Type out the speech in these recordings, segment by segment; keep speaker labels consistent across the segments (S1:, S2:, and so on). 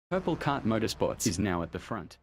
S1: Purple Kart Motorsports is now at the front.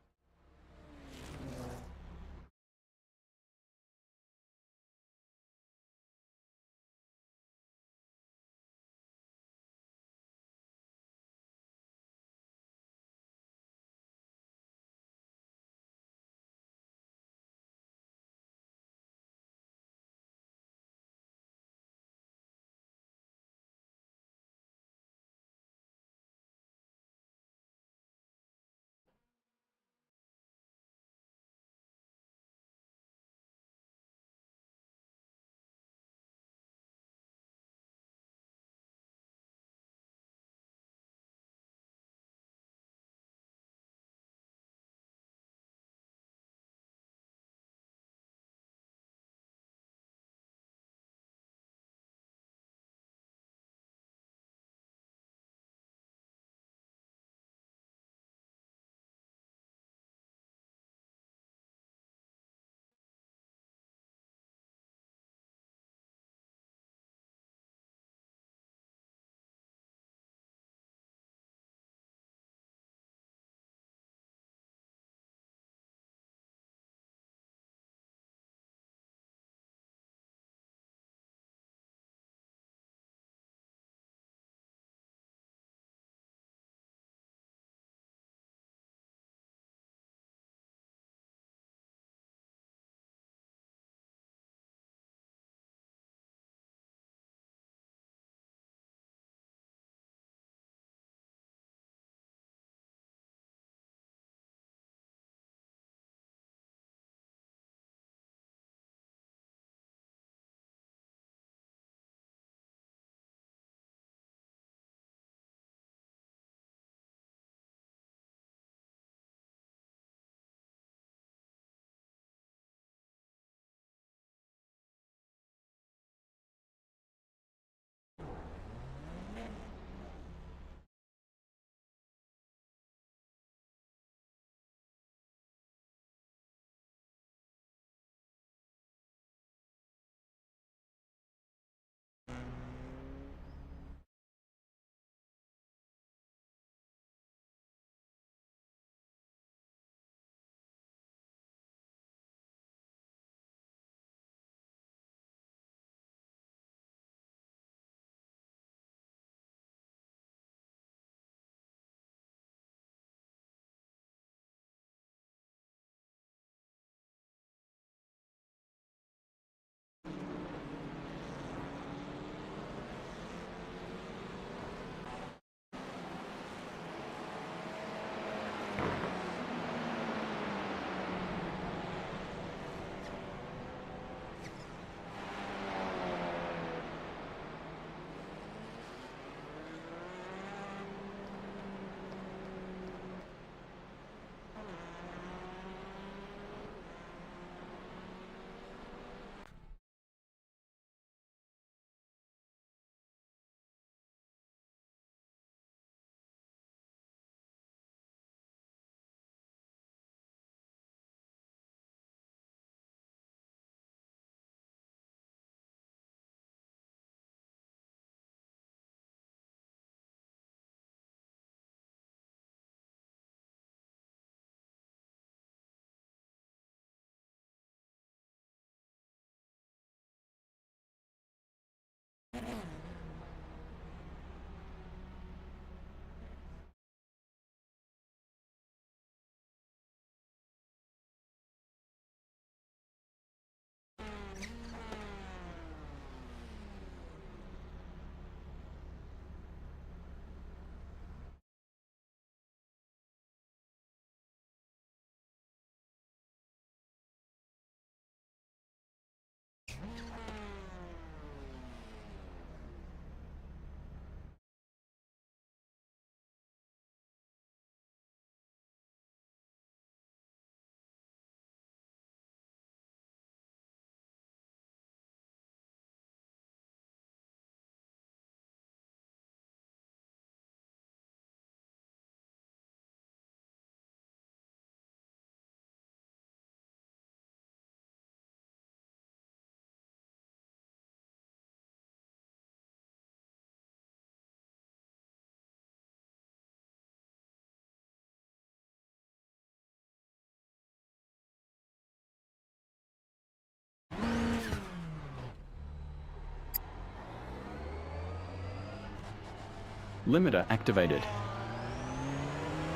S1: Limiter activated.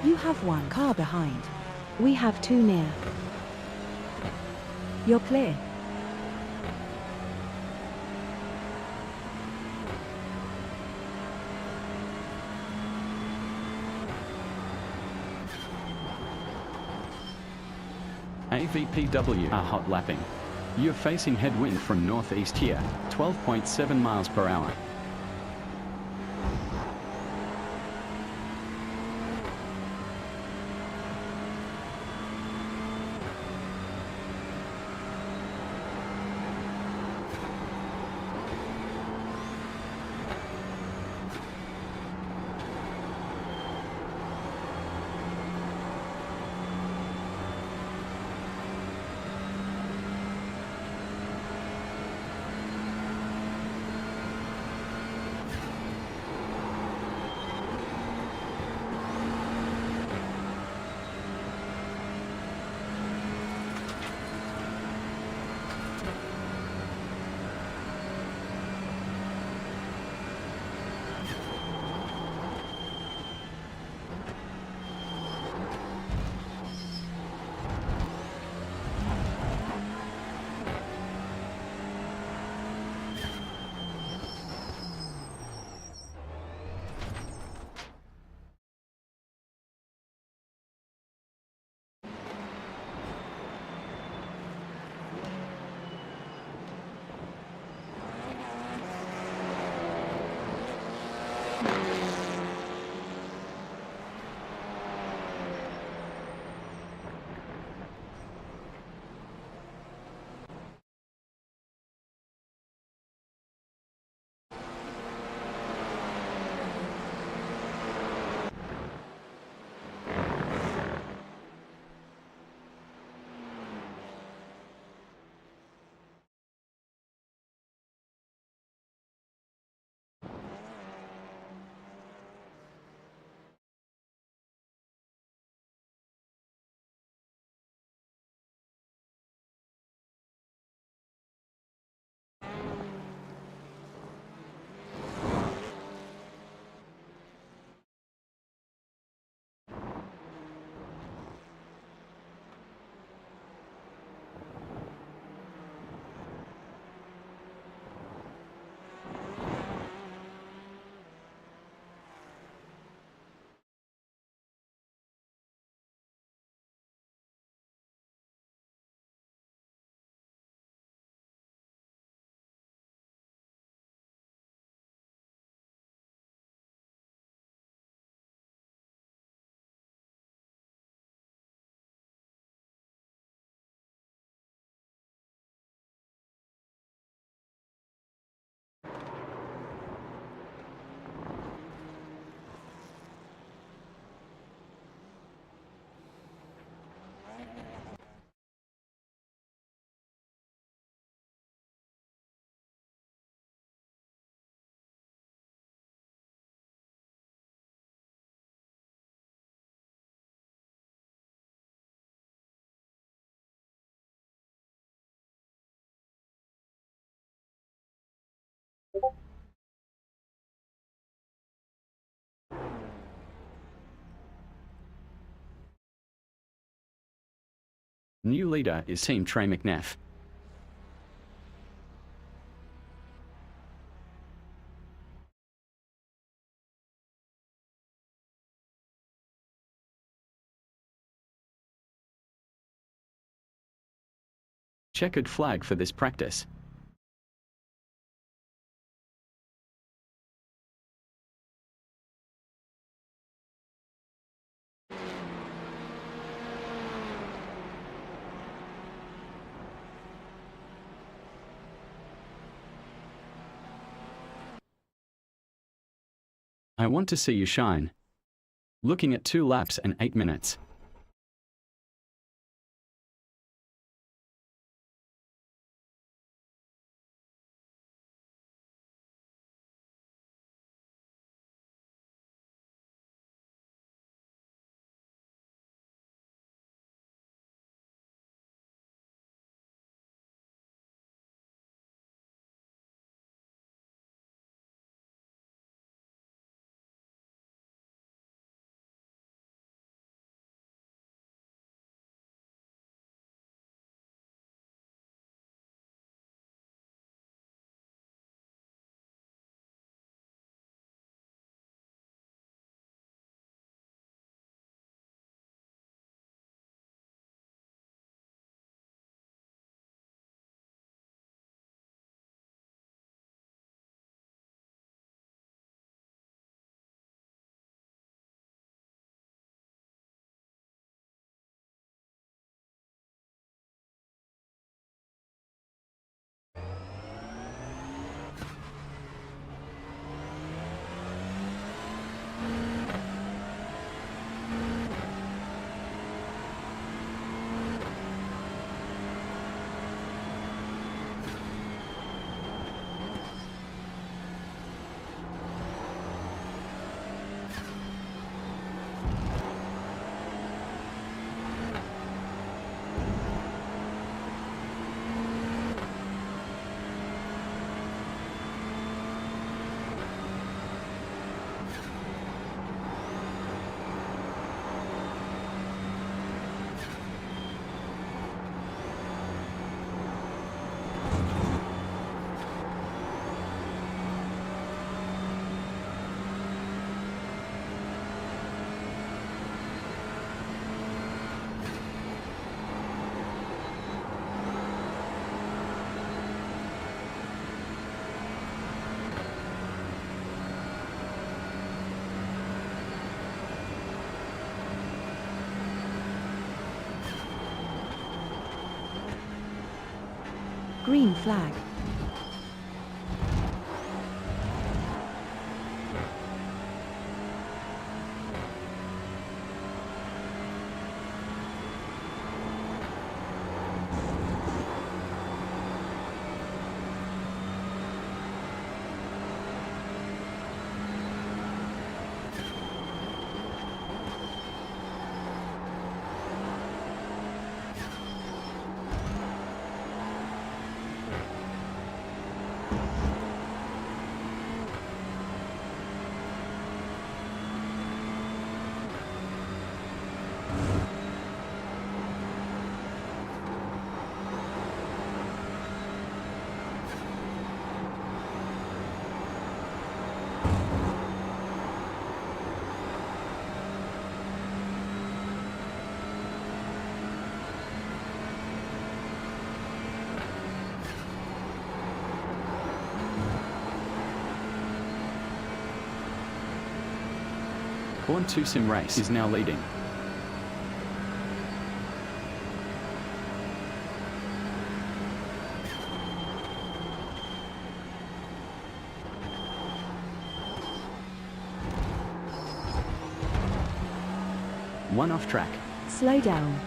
S2: You have one car behind. We have two near. You're clear.
S1: AVPW are hot lapping. You're facing headwind from northeast here, 12.7 miles per hour. New leader is Team Trey McNeff. Checkered flag for this practice. I want to see you shine. Looking at 2 laps and 8 minutes.
S2: Green flag.
S1: Corn 2 Sim Race is now leading. One off track.
S2: Slow down.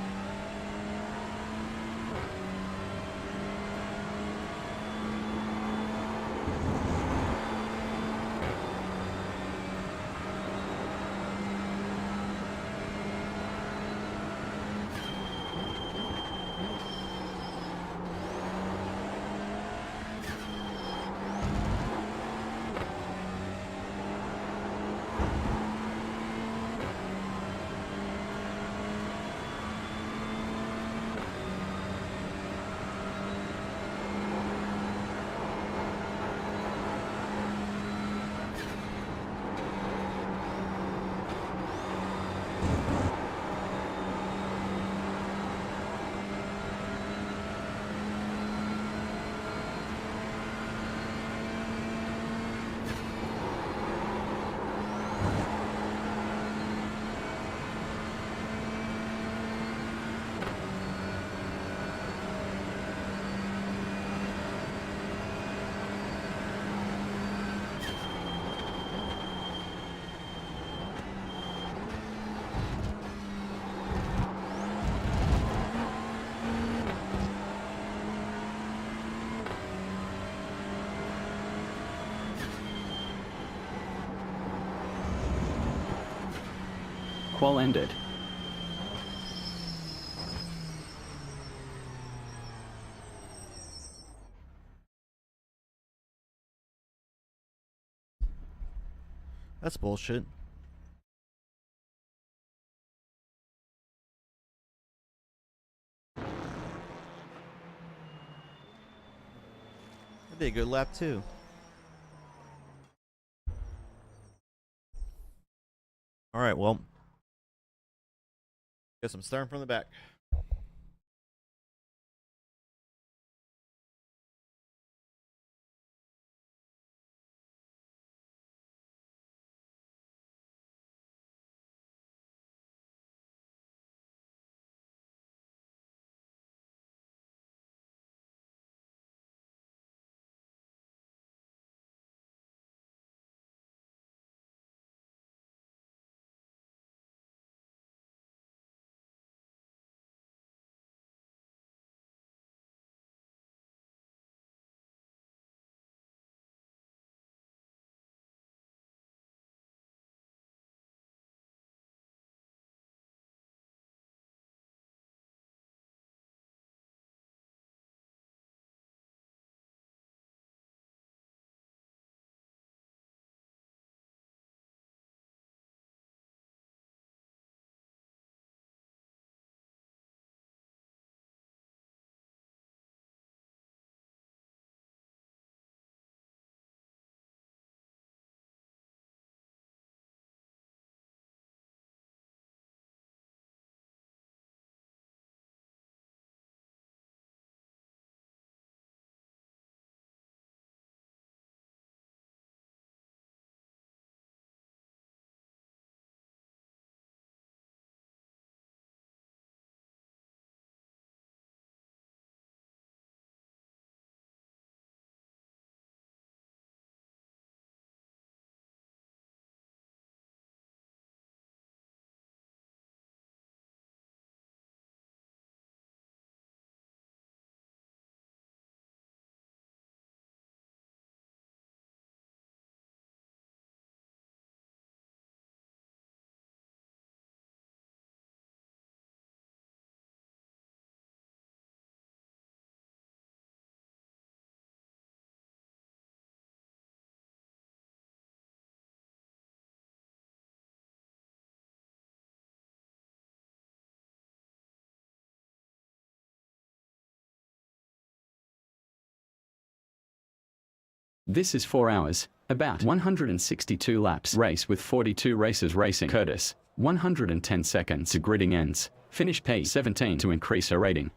S1: Qual ended.
S3: That's bullshit. That'd be a good lap too. Alright, well. Guess I'm starting from the back.
S1: This is 4 hours, about 162 laps race with 42 racers racing. Curtis, 110 seconds to gridding ends. Finish P17 to increase her rating.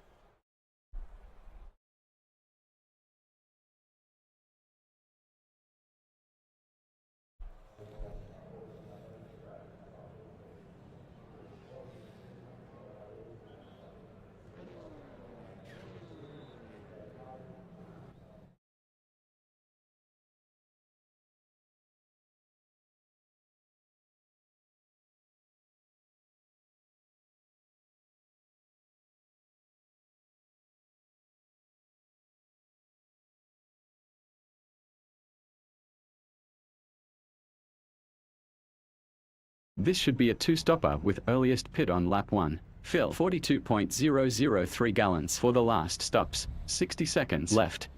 S1: This should be a two-stopper with earliest pit on lap 1. Fill 42.003 gallons for the last stops. 60 seconds left.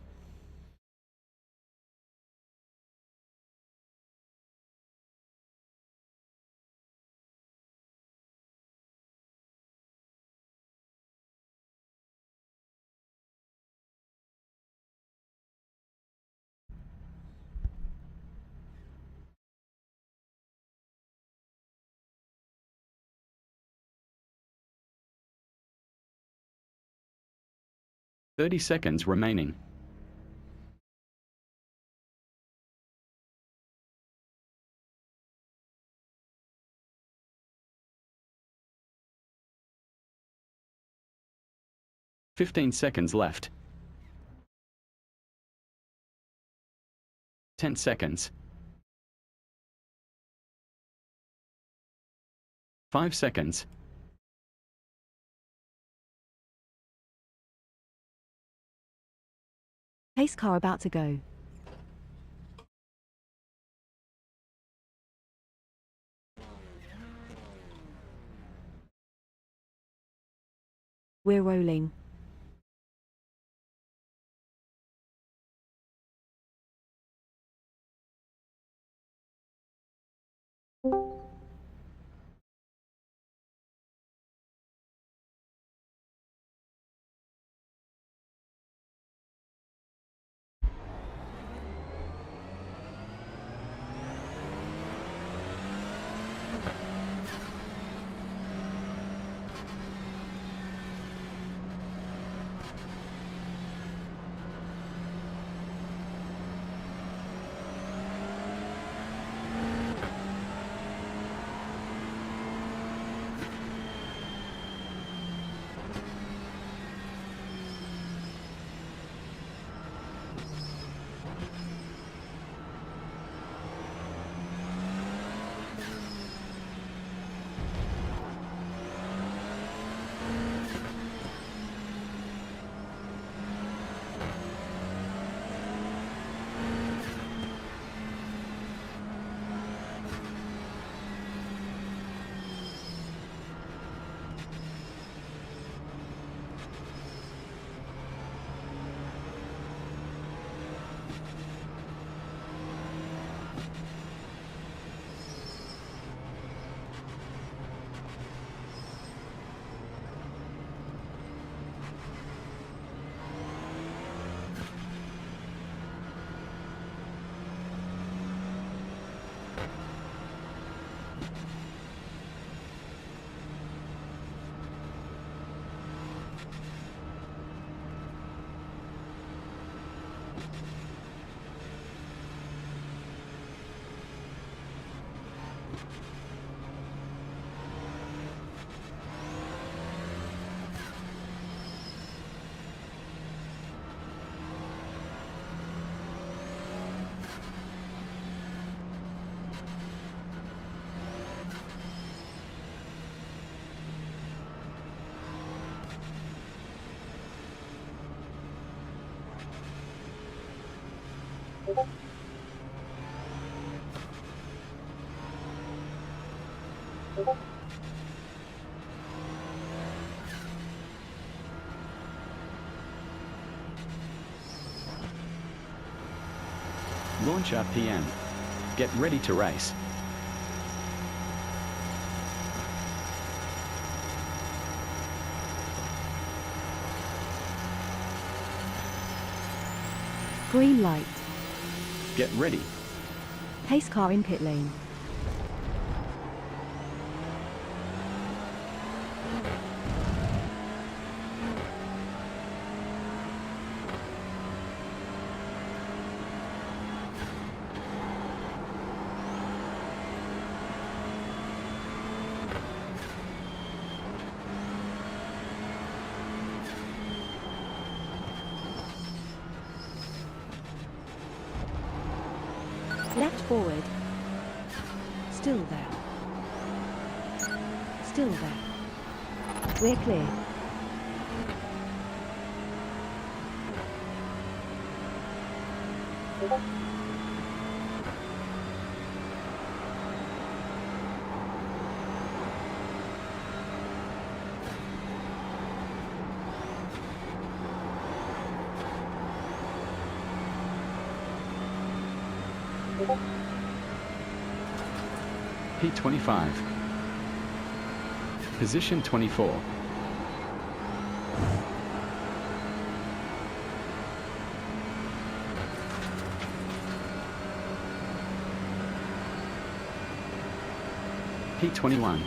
S1: "30 seconds remaining. "15 seconds left. 10 seconds. 5 seconds.
S2: Pace car about to go. We're rolling.
S1: Launch RPM. Get ready to race.
S2: Green light.
S1: Get ready.
S2: Pace car in pit lane. Left forward. Still there. Still there. We're clear.
S1: P25. Position 24. P21.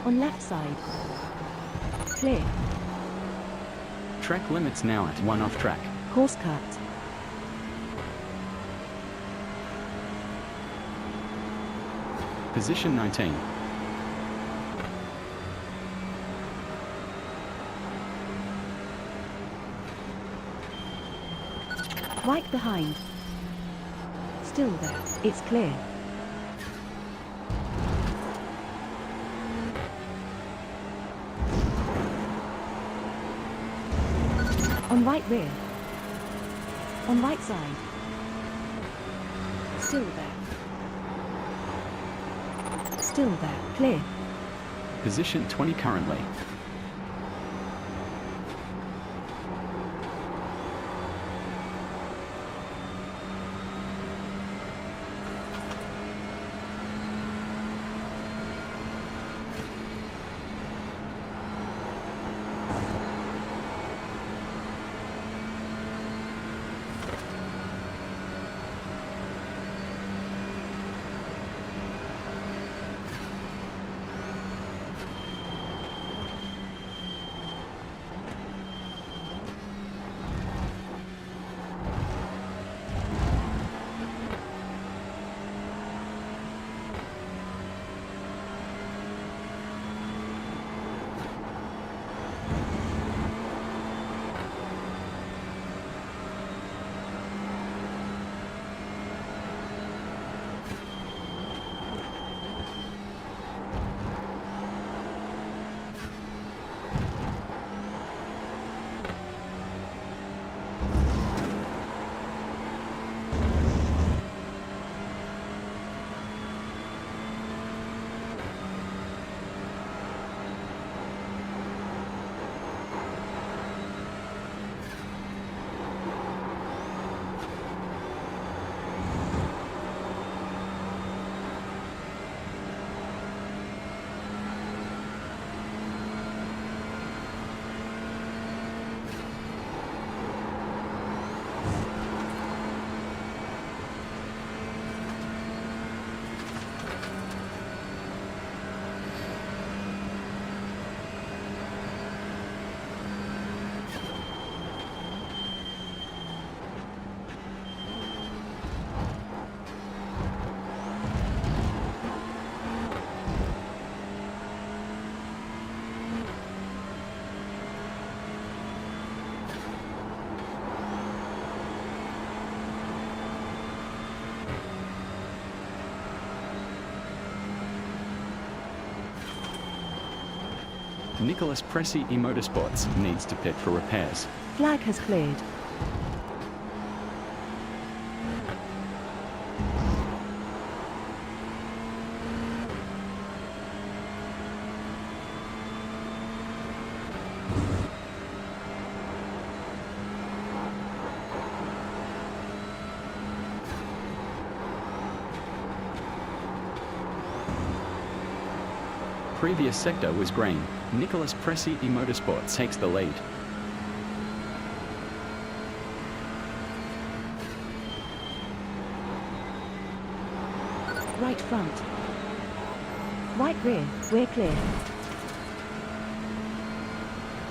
S2: On left side. Clear.
S1: Track limits now at 1 off track.
S2: Course cut.
S1: Position 19.
S2: Right behind. Still there. It's clear. On right rear. On right side. Still there. Still there. Clear.
S1: Position 20 currently. Nicholas Pressey eMotorsports needs to pit for repairs.
S2: Flag has cleared.
S1: previous sector was green. Nicholas Pressey Motorsports takes the lead.
S2: Right front. Right rear, we're clear.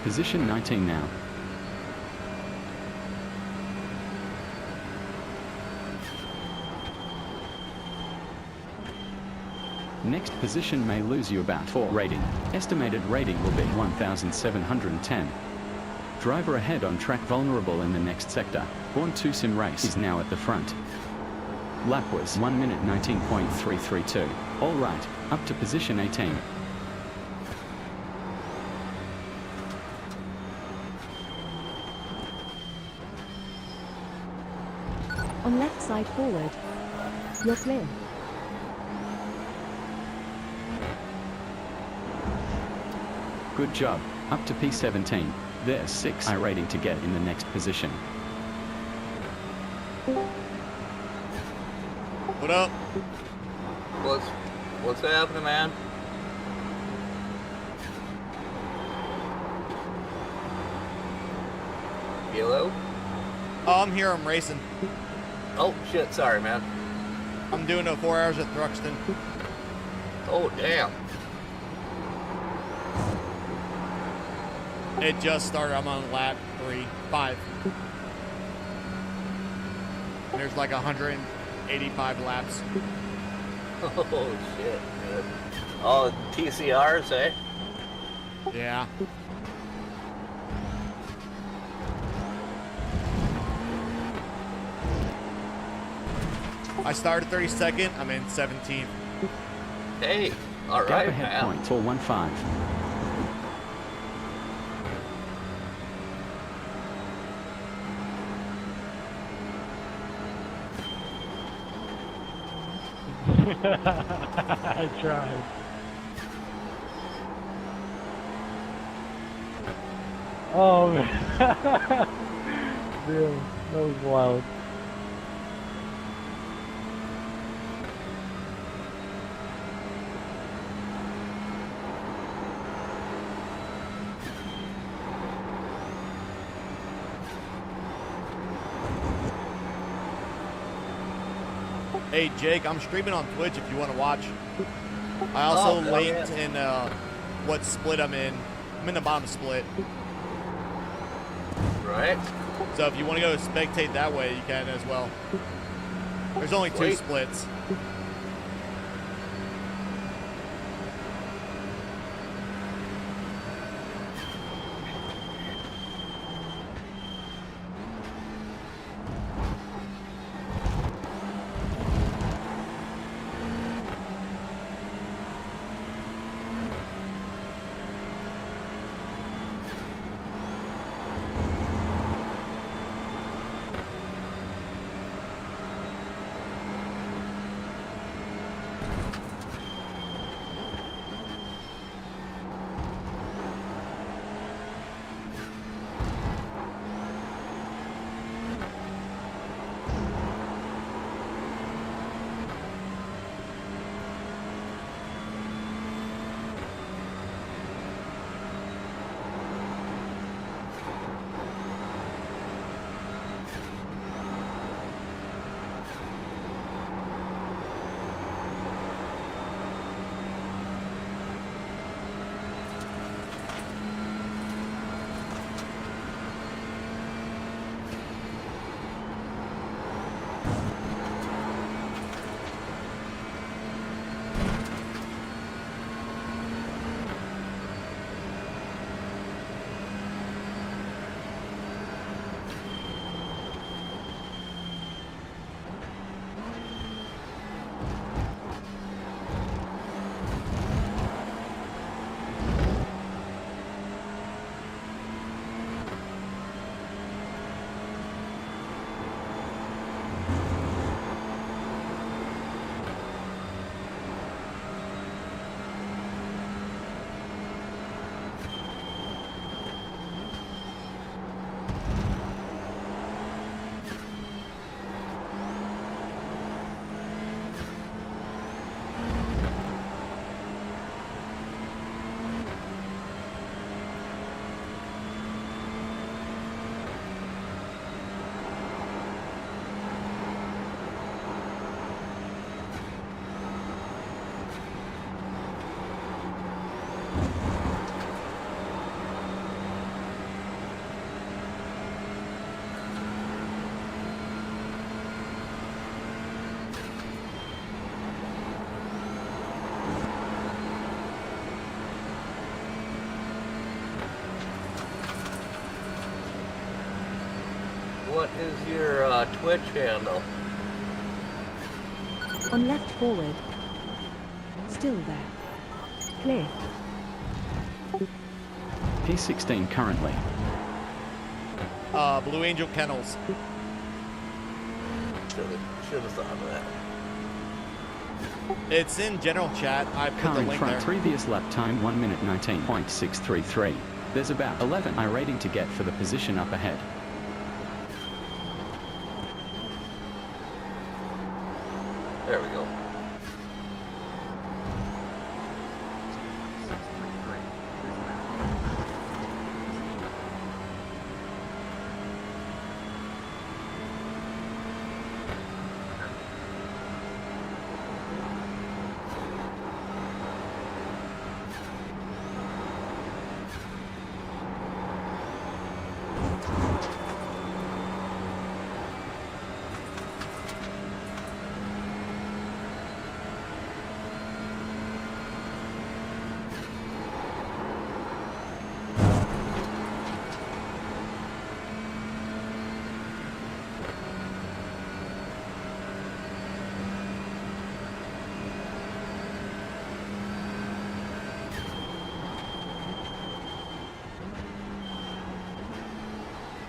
S1: Position 19 now. Next position may lose you about 4 rating. Estimated rating will be 1,710. Driver ahead on track vulnerable in the next sector. Born 2 Sim Race is now at the front. Lap was 1 minute 19.332. All right, up to position 18.
S2: On left side forward. You're clear.
S1: Good job, up to P17. There's 6 iRacing to get in the next position.
S3: What up?
S4: What's happening, man? Hello?
S3: Oh, I'm here. I'm racing.
S4: Oh shit, sorry, man.
S3: I'm doing 4 hours at Thruxton.
S4: Oh damn.
S3: It just started. I'm on lap 5. And there's like 185 laps.
S4: Oh shit, man. Oh, TCRs, eh?
S3: Yeah. I started 32nd. I'm in 17th.
S4: Hey, all
S1: Gap
S4: right,
S1: ahead
S4: man.
S1: point 415.
S5: I tried. Oh man. Damn, that was wild.
S3: Hey Jake, I'm streaming on Twitch if you want to watch. I also
S4: hell
S3: linked
S4: yeah.
S3: in what split I'm in. I'm in the bottom split.
S4: Right?
S3: So if you want to go spectate that way, you can as well. There's only 2
S4: Sweet.
S3: splits.
S4: what is your Twitch handle?
S2: On left forward. Still there. Clear.
S1: P16 currently.
S3: Blue Angel Kennels.
S4: Should have thought of that.
S3: It's in general chat. I put
S1: Car
S3: the
S1: in
S3: link
S1: front,
S3: there.
S1: previous lap time 1 minute 19.633. There's about 11 iRating to get for the position up ahead.
S4: There we go.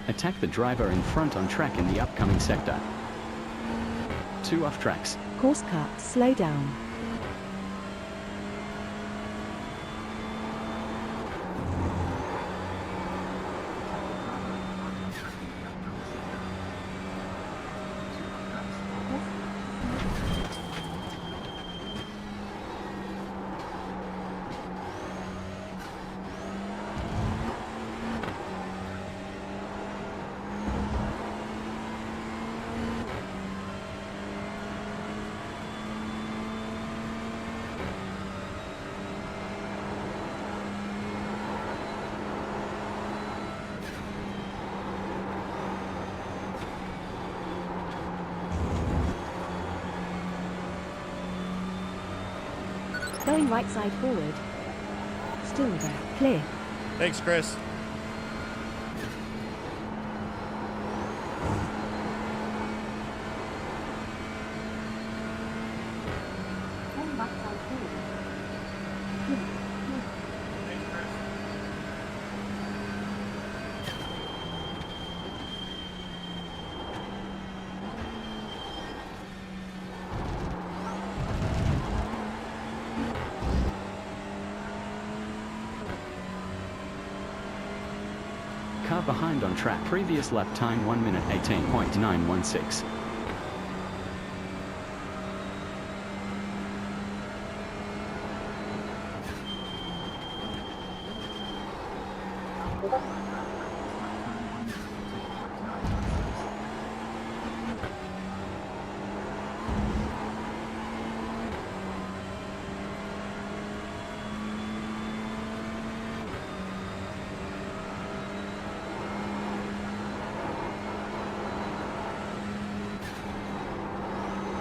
S1: Attack the driver in front on track in the upcoming sector. 2 off tracks.
S2: Course cut. Slow down. Going right side forward. Still there. Clear.
S3: Thanks, Chris.
S2: Going right side forward.
S1: Car behind on track. Previous lap time 1 minute 18.916.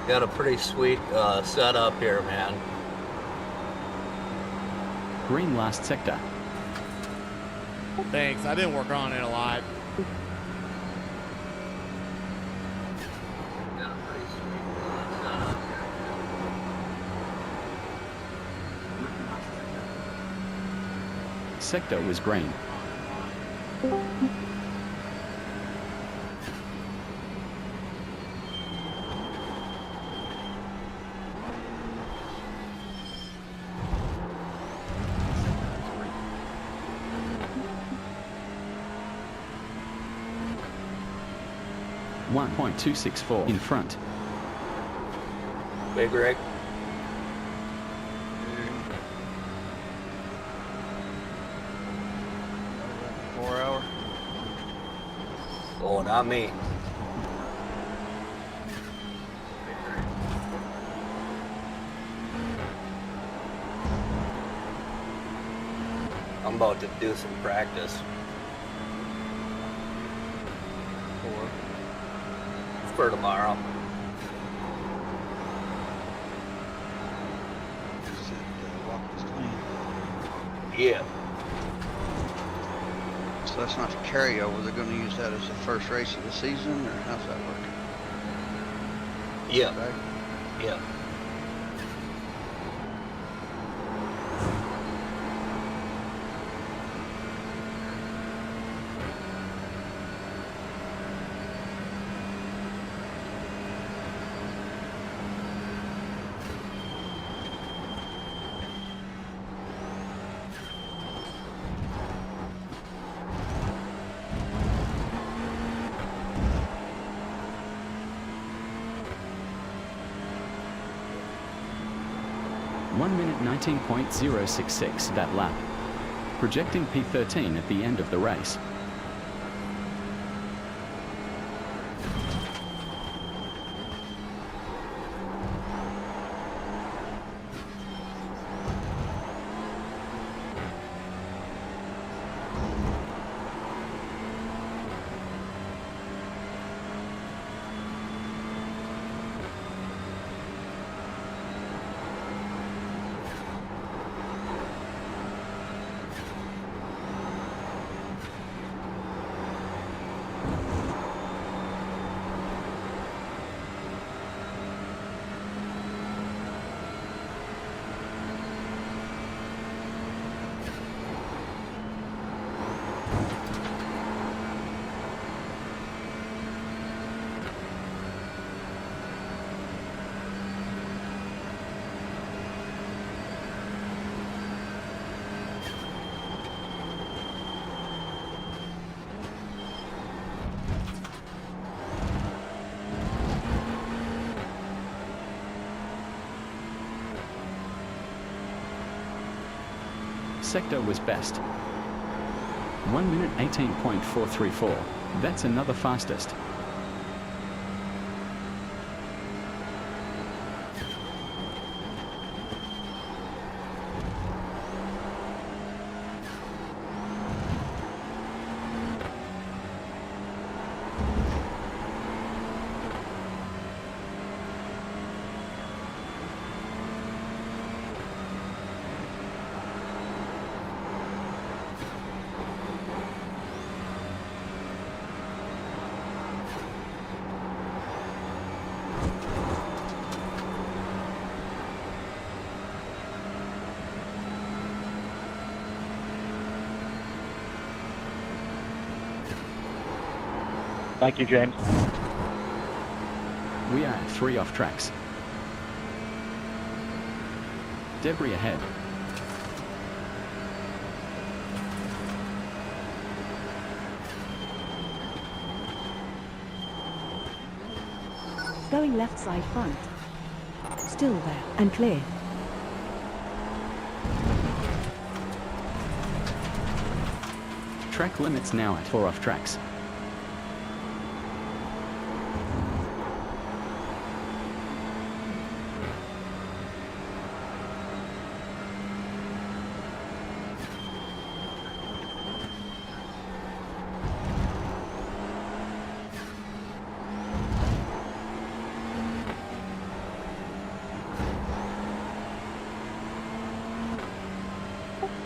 S4: Got a pretty sweet setup here, man.
S1: Green last sector.
S3: Thanks. I've been working on it a lot.
S4: Got a pretty sweet setup here.
S1: Sector was green. .264 in front.
S4: Big rig. Oh, not me. I'm about to do some practice. For tomorrow. Yeah.
S6: So that's not the carryover. They're going to use that as the first race of the season, or how's that work?
S4: Yeah,
S6: Okay.
S4: yeah.
S1: One minute 19.066 that lap. Projecting P13 at the end of the race. Sector was best. 1 minute 18.434. That's another fastest.
S5: Thank you, James.
S1: We are at 3 off tracks. Debris ahead.
S2: Going left side front. Still there and clear.
S1: Track limits now at 4 off tracks.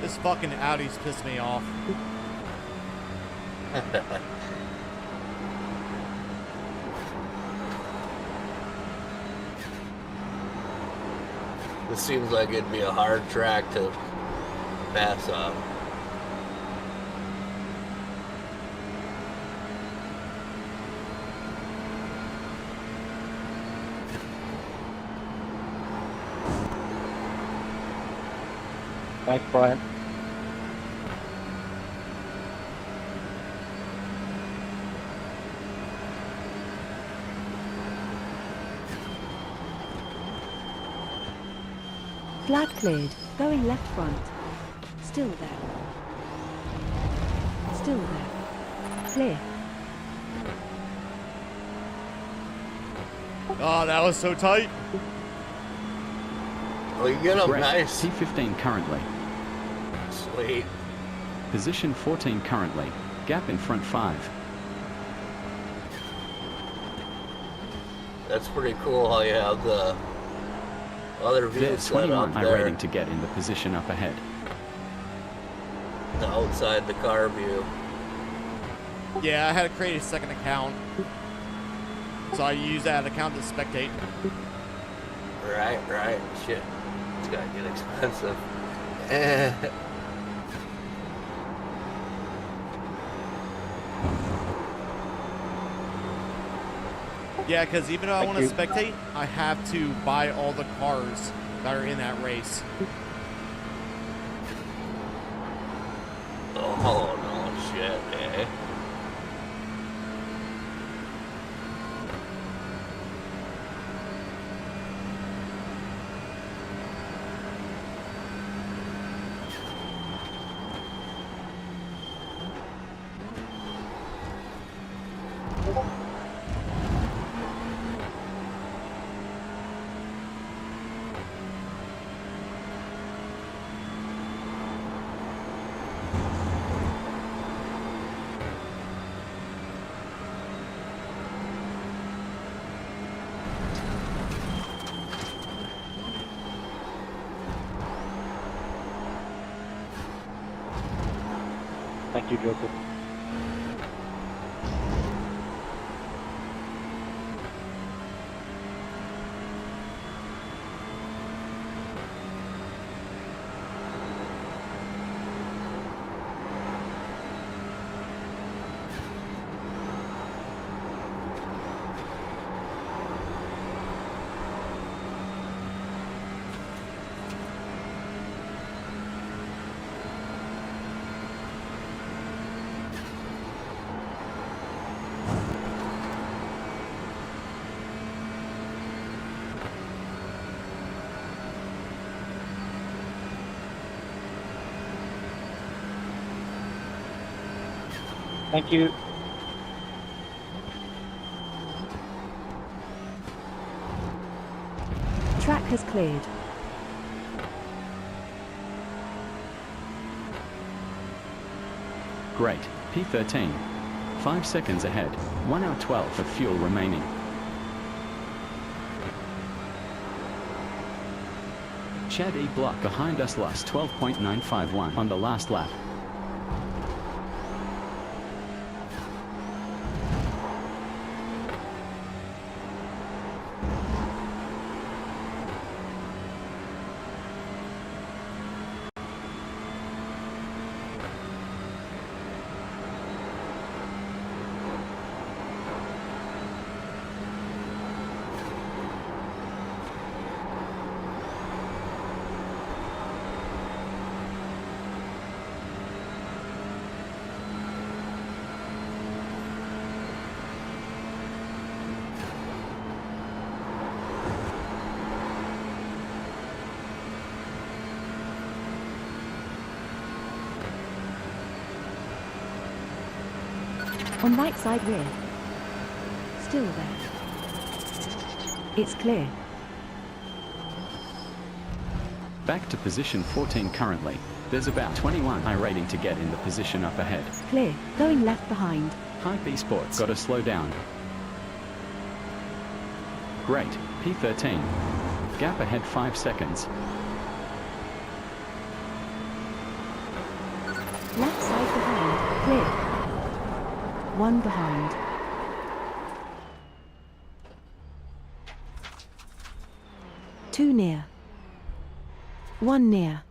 S3: This fucking Audi's pissed me off.
S4: This seems like it'd be a hard track to pass on.
S5: Thanks, Brian.
S2: Flag cleared. Going left front. Still there. Still there. Clear.
S3: Oh, that was so tight.
S4: Oh, you get them
S1: Great.
S4: nice.
S1: T15 currently.
S4: Sweet.
S1: Position 14 currently. Gap in front 5.
S4: That's pretty cool how you have the other view
S1: There's
S4: set
S1: 21
S4: up
S1: I
S4: there.
S1: rating to get in the position up ahead.
S4: The outside the car view.
S3: Yeah, I had to create a second account. So I use that account to spectate.
S4: Right. Shit. It's gotta get expensive.
S3: Yeah, because even though I
S5: Thank
S3: want to
S5: you.
S3: spectate, I have to buy all the cars that are in that race.
S4: Oh, no shit, eh?
S5: Thank you, Joseph. Thank you.
S2: Track has cleared.
S1: Great, P13. 5 seconds ahead, 1 hour 12 of fuel remaining. Chad E. Block behind us lost 12.951 on the last lap.
S2: On right side rear. Still there. It's clear.
S1: Back to position 14 currently. There's about 21 iRacing to get in the position up ahead.
S2: Clear. Going left behind.
S1: Hype Esports gotta slow down. Great, P13. Gap ahead 5 seconds.
S2: Left side behind. Clear. One behind. Two near. One near.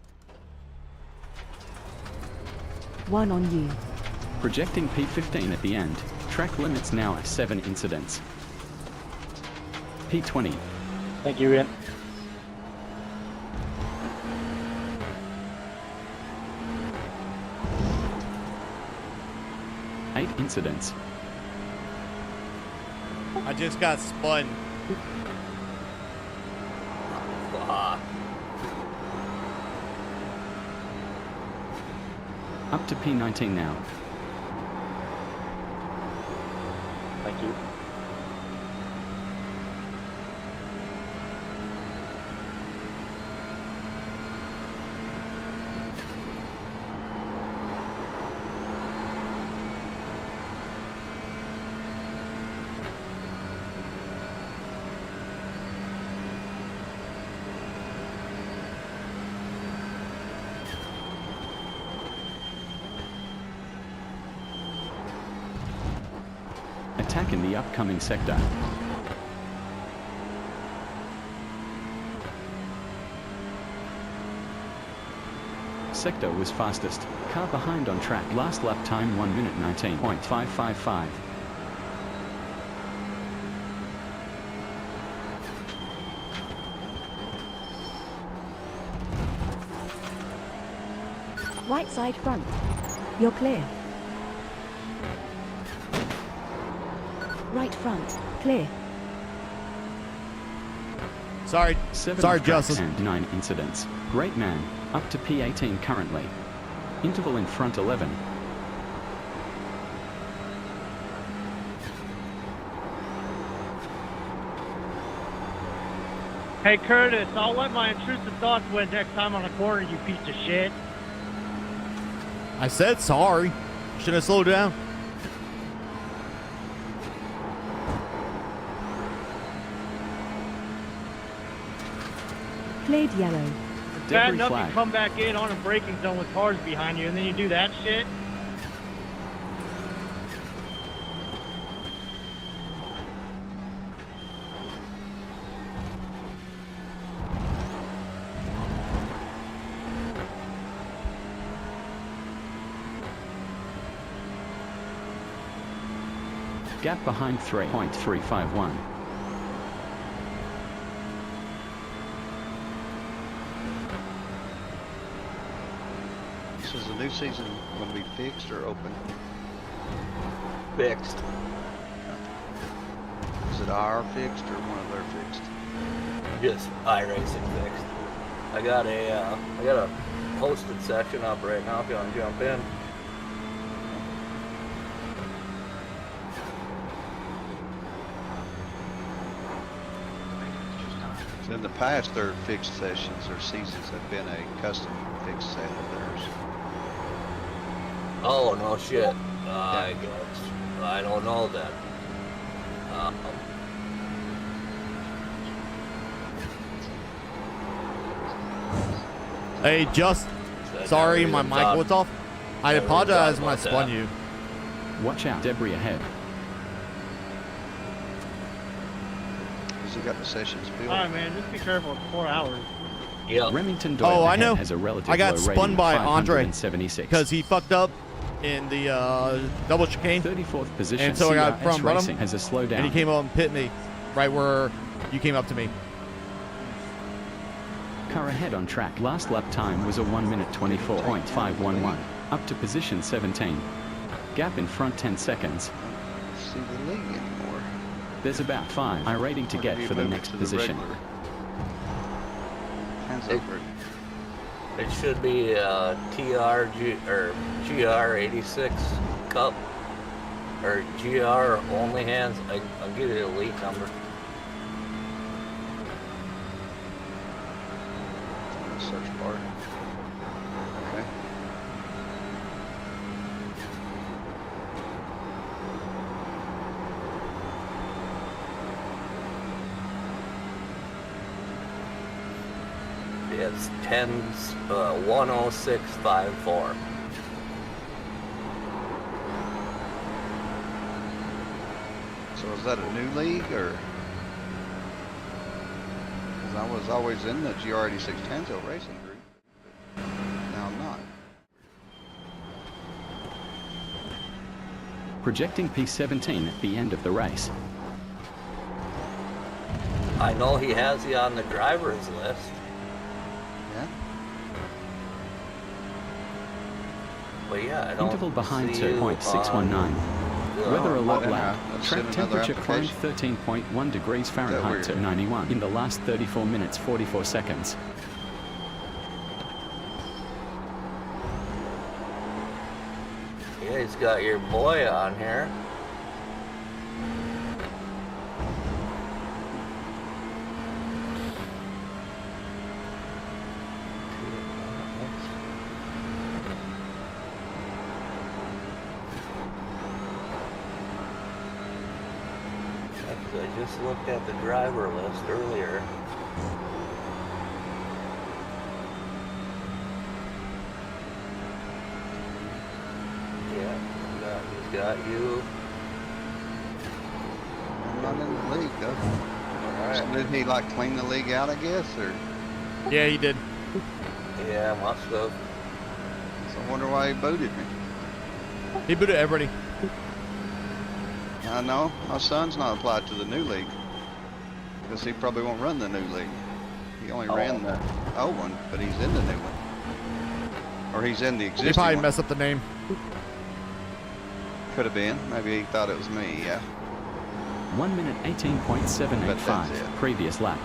S2: One on you.
S1: Projecting P15 at the end. Track limits now at 7 incidents. P20.
S5: Thank you, Ian.
S1: Eight incidents.
S3: I just got spun.
S4: Fuck.
S1: Up to P19 now.
S5: Thank you.
S1: Attack in the upcoming sector. Sector was fastest. Car behind on track. Last lap time 1 minute 19.555.
S2: Right side front. You're clear. Right front. Clear.
S3: Sorry.
S1: 7
S3: Sorry,
S1: cracks
S3: Justin.
S1: and 9 incidents. Great man. Up to P18 currently. Interval in front 11.
S7: Hey Curtis, I'll let my intrusive thoughts win next time on a corner, you piece of shit.
S3: I said sorry. Should have slowed down.
S2: Cleared yellow.
S7: Bad
S1: Debris
S7: enough
S1: flag.
S7: you come back in on a braking zone with cars behind you and then you do that shit?
S1: Gap behind 3.351.
S6: So is the new season going to be fixed or open?
S4: Fixed.
S6: Is it our fixed or one of their fixed?
S4: Just iRacing fixed. I got a posted section up right now if you want to jump in.
S6: In the past, their fixed sessions or seasons have been a custom fixed set of theirs.
S4: Oh, no shit. I guess. I don't know then.
S3: Hey, just sorry, my mic was off. I
S4: Never
S3: apologize
S4: thought
S3: when I
S4: about
S3: spun
S4: that.
S3: you.
S1: Watch out, debris ahead.
S6: Has he got the sessions built?
S7: Alright man, just be careful, it's 4 hours.
S4: Yep.
S1: Remington Doyle
S3: I
S1: ahead
S3: know.
S1: has a relative
S3: I got
S1: low
S3: spun
S1: rating,
S3: by Andre
S1: 576.
S3: because he fucked up in the double chicane,
S1: 34th position.
S3: and so I got
S1: CRS
S3: front bottom,
S1: Racing has a slowdown.
S3: and he came up and pit me right where you came up to me.
S1: Car ahead on track. Last lap time was a 1 minute 24.511. Up to position 17. Gap in front 10 seconds.
S6: See the league anymore.
S1: There's about 5 iRating to
S6: Or
S1: get
S6: did he
S1: for the
S6: move it
S1: next
S6: to
S1: position.
S6: regular? Hands up, Rick.
S4: It should be a GR86 Cup or GR only hands. I'll give you the elite number.
S6: Search bar. Okay.
S4: It's 10654.
S6: So is that a new league or? Because I was always in the GR86 Tanzo Racing group. Now I'm not.
S1: Projecting P17 at the end of the race.
S4: I know he has you on the driver's list.
S6: Yeah.
S4: But yeah, I don't
S1: Interval behind
S4: see you
S1: 2.619.
S4: on-
S1: Weather alert
S6: yeah,
S1: lap.
S6: I've
S1: Track
S6: seen another
S1: temperature climbed
S6: application.
S1: 13.1 degrees Fahrenheit
S6: weird?
S1: to 91 in the last 34 minutes 44 seconds.
S4: Yeah, he's got your boy on here. I just looked at the driver list earlier. Yeah, he's got you.
S6: not in the league though.
S4: Alright.
S6: So did he like clean the league out, I guess, or?
S3: Yeah, he did.
S4: Yeah, must have.
S6: So I wonder why he booted me.
S3: He booted everybody.
S6: I know my son's not applied to the new league because he probably won't run the new league. He only ran the old one, but he's in the new one, or he's in the existing
S3: He probably
S6: one.
S3: messed up the name.
S6: Could have been. Maybe he thought it was me. Yeah.
S1: 1 minute
S6: But
S1: 18.785,
S6: that's it.
S1: previous lap.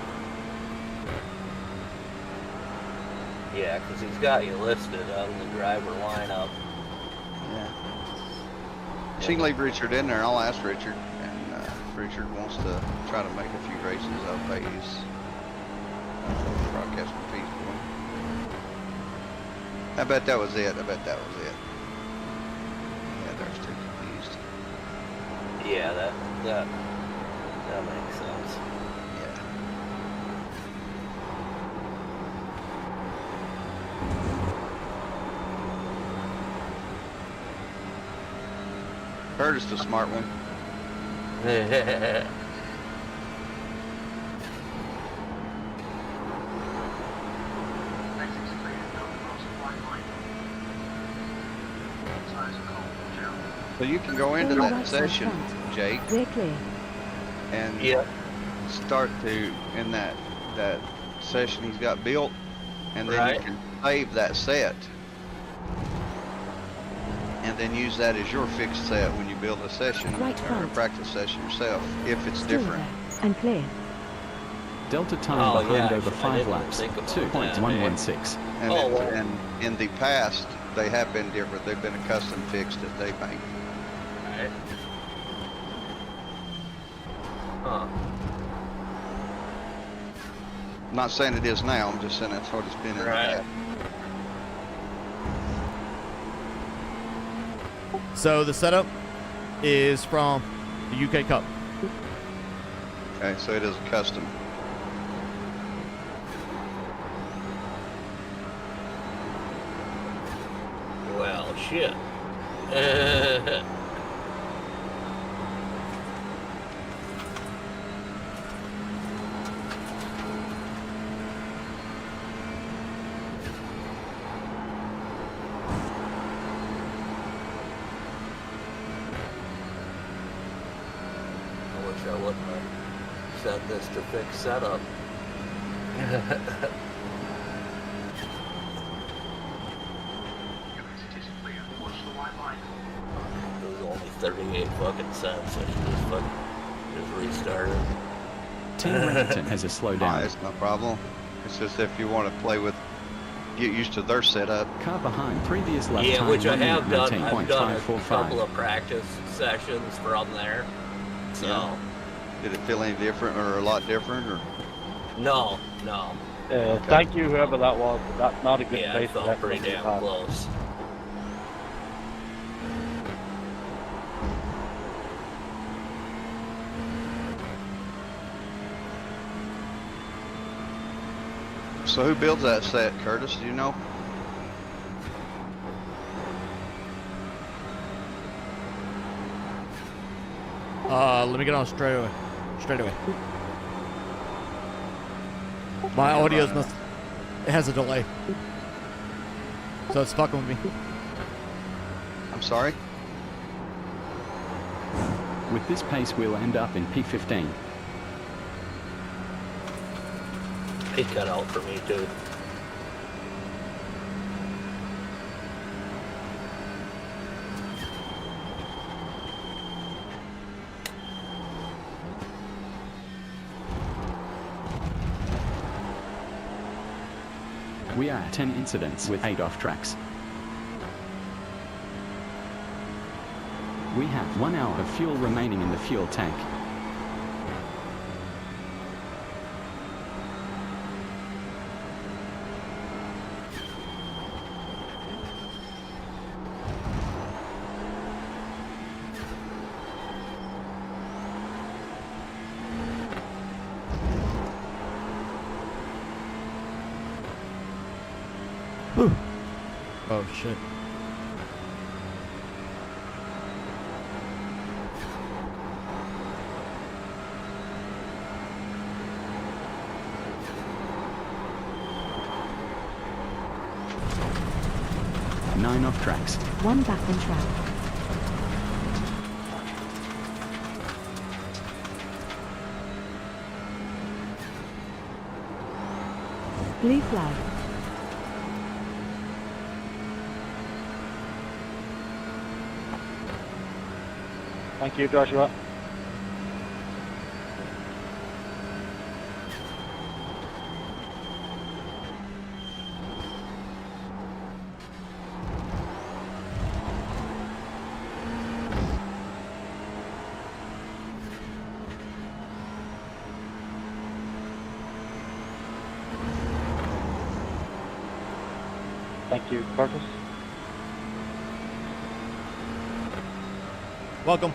S4: Yeah, because he's got you listed on the driver lineup.
S6: Yeah. She can leave Richard in there. I'll ask Richard, and if Richard wants to try to make a few races, I'll pay his broadcasting fees for him. I bet that was it. Yeah, they're still confused.
S4: Yeah, that makes sense.
S6: Yeah. Curtis the smart one. So you can go into
S2: Stay
S6: that
S2: right side
S6: session,
S2: front.
S6: Jake,
S2: We're clear.
S6: and
S4: Yeah.
S6: start to in that session he's got built, and then
S4: Right.
S6: you can save that set, and then use that as your fixed set when you build a session
S2: Right
S6: or a
S2: front.
S6: practice session yourself, if it's
S2: Still
S6: different.
S2: there. And clear.
S1: Delta time
S4: Oh,
S1: behind
S4: yeah,
S1: over
S4: I
S1: 5
S4: didn't
S1: laps,
S4: think about
S1: 2.116.
S6: And,
S4: Oh, well.
S6: and in the past, they have been different. They've been a custom fix that they make.
S4: Right. Huh.
S6: I'm not saying it is now. I'm just saying that's what it's been in the
S4: Right.
S6: past.
S3: So the setup is from the UK Cup.
S6: Okay, so it is a custom.
S4: Well, shit. I wish I wouldn't have set this to fix setup. It was only 38 fucking cents. I should just restart it.
S1: Team Remington has a slowdown.
S6: It's no problem. It's just if you want to play with, get used to their setup.
S1: Car behind, previous lap
S4: Yeah,
S1: time
S4: which I
S1: 1
S4: have
S1: minute
S4: done. I've done a
S1: 19.545.
S4: couple of practice sessions from there. So,
S6: Yeah. Did it feel any different or a lot different or?
S4: no.
S5: Thank you, whoever that was. But that's not a good
S4: Yeah,
S5: place
S4: it
S5: to
S4: felt pretty
S5: recommend
S4: damn
S5: the car.
S4: close.
S6: So who builds that set, Curtis? Do you know?
S3: Let me get on straight away. My audio's must. It has a delay. So it's fucking with me.
S6: I'm sorry?
S1: With this pace, we'll end up in P15.
S4: It cut out for me too.
S1: We are at 10 incidents with 8 off tracks. We have 1 hour of fuel remaining in the fuel tank.
S3: Oh shit.
S1: 9 off tracks.
S2: 1 back on track. Blue flag.
S5: Thank you, Joshua. Thank you, Curtis.
S3: Welcome.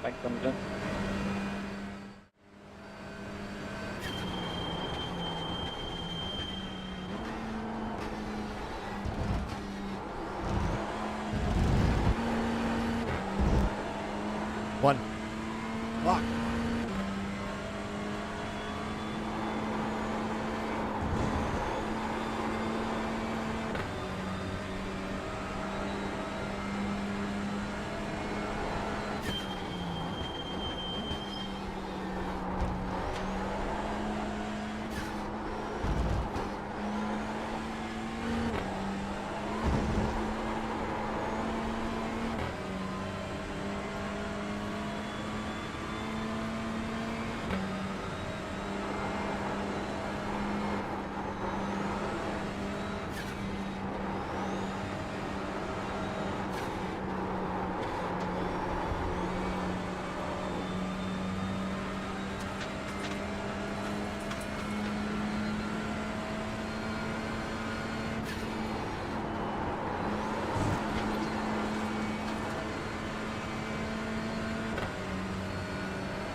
S5: Thanks, Imogen.
S3: One. Lock.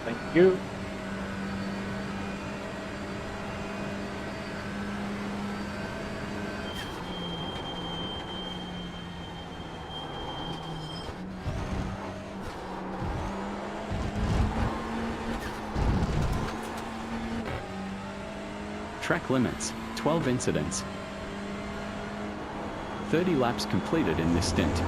S5: Thank you.
S1: Track limits, 12 incidents. 30 laps completed in this stint.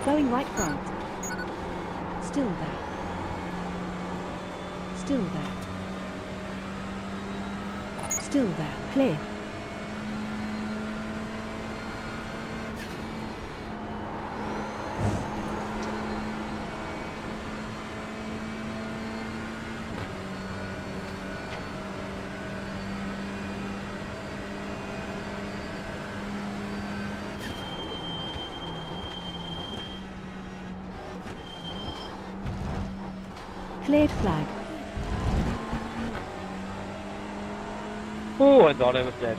S2: Going right front. Still there. Still there. Still there. Clear. Cleared flag.
S5: Oh, I thought I was dead.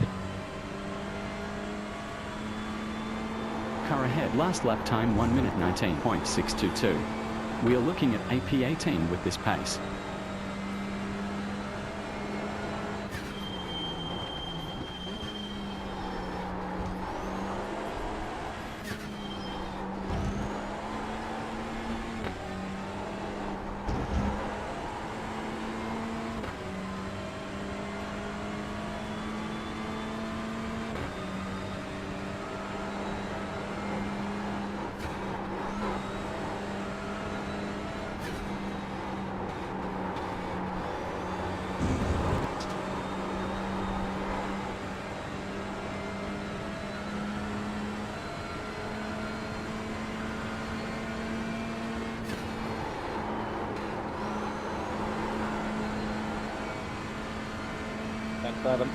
S1: Car ahead, last lap time 1 minute 19.622. We are looking at AP18 with this pace.
S5: Thanks, Adam.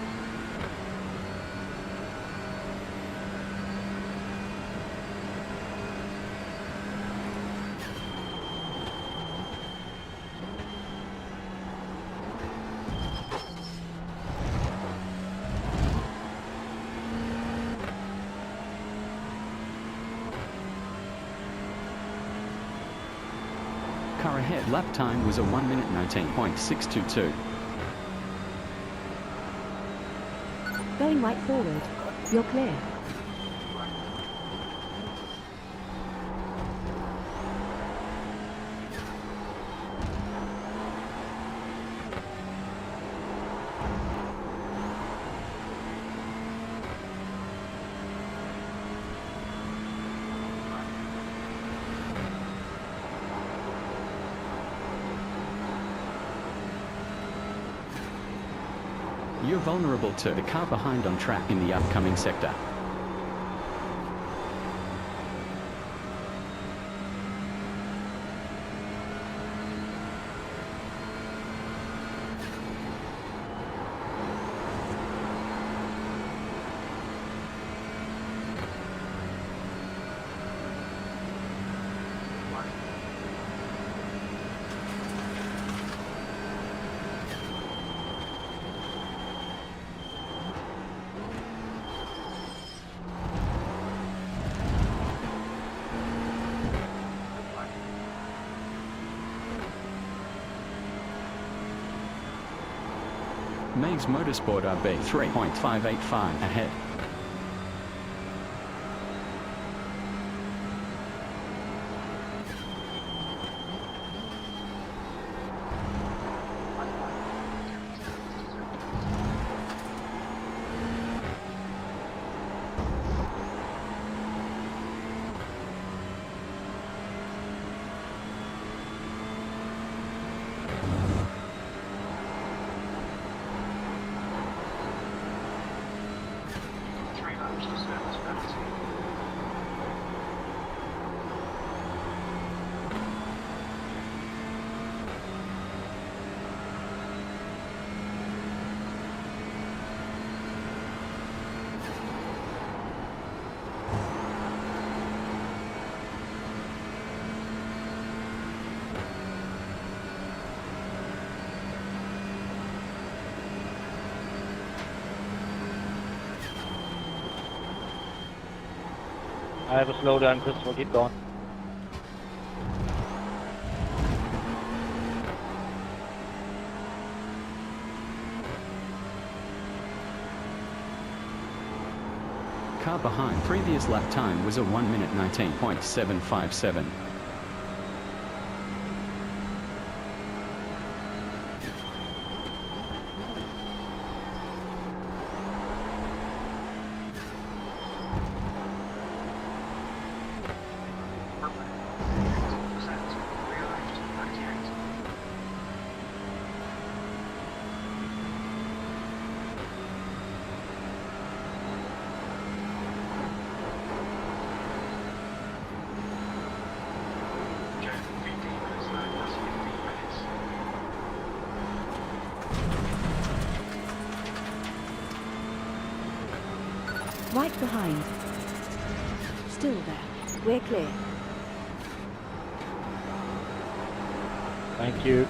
S1: Car ahead lap time was a 1 minute 19.622.
S2: Going right forward. You're clear.
S1: You're vulnerable to the car behind on track in the upcoming sector. Meigs Motorsport RB 3.585 ahead.
S5: I have a slowdown, Chris. We'll keep going.
S1: Car behind previous lap time was a 1 minute 19.757.
S2: Right behind. Still there. We're clear.
S5: Thank you.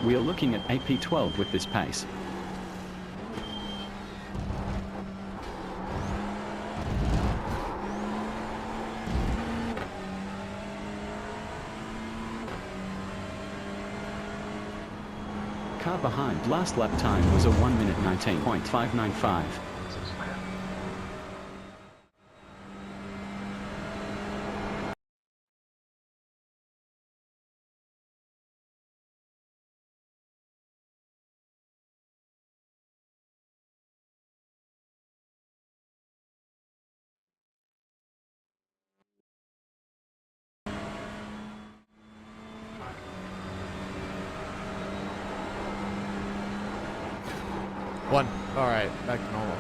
S1: We are looking at AP12 with this pace. Car behind last lap time was a 1 minute 19.595.
S3: One. All right, back to normal.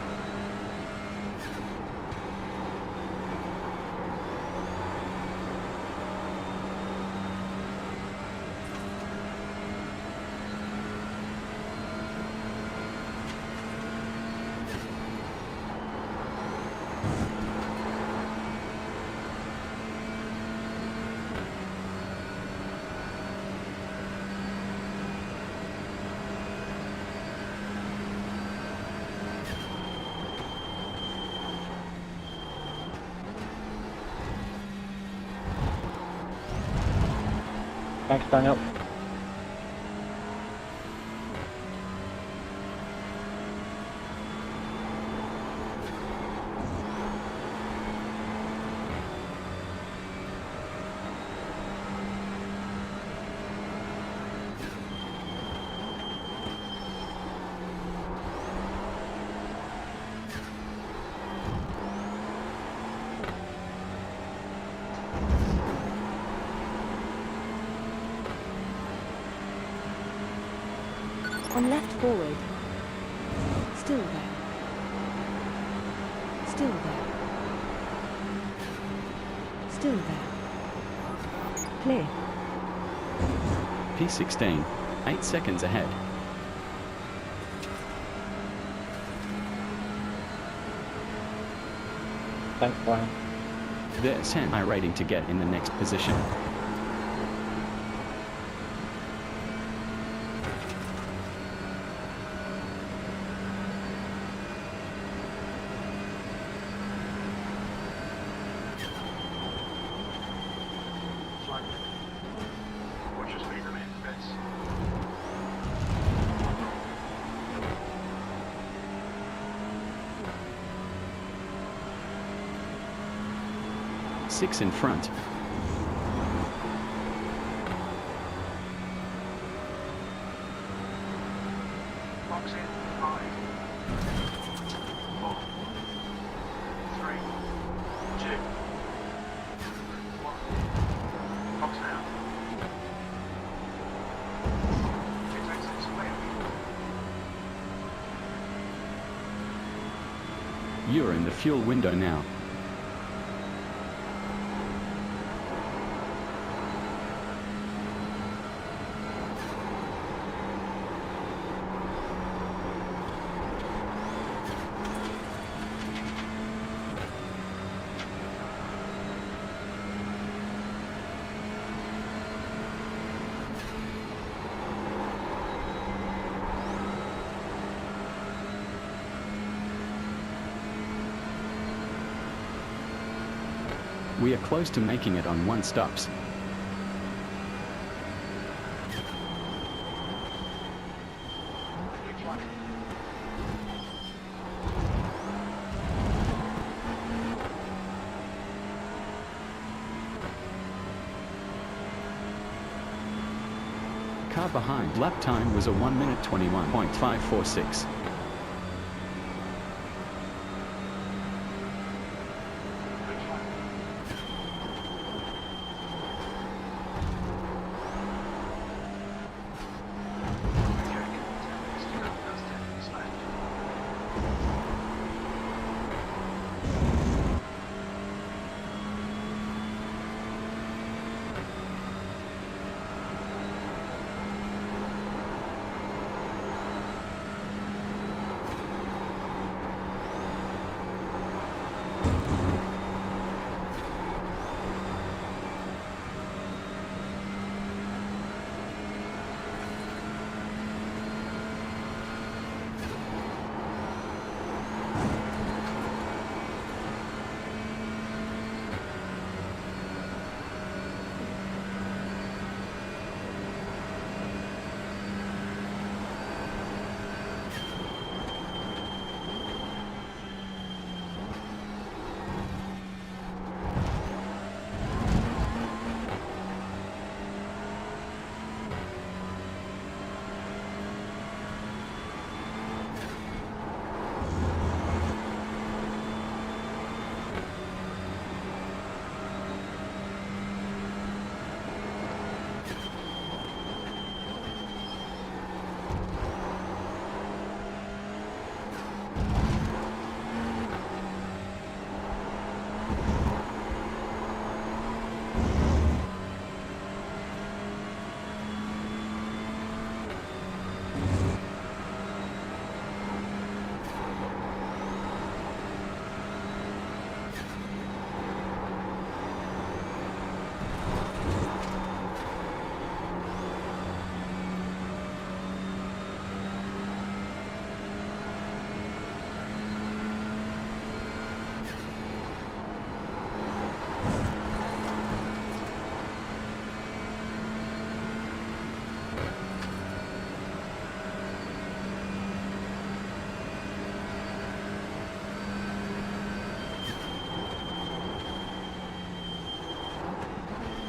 S5: Thanks, Daniel.
S2: On left forward. Still there. Still there. Still there. Clear.
S1: P16, 8 seconds ahead.
S5: Thanks, Brian.
S1: There's an iRating to get in the next position. Six in front.
S8: Box in 5, 4, 3, 2, 1. Box now. 226 clear.
S1: You're in the fuel window now. We are close to making it on 1 stops. Car behind. Lap time was a 1 minute 21.546.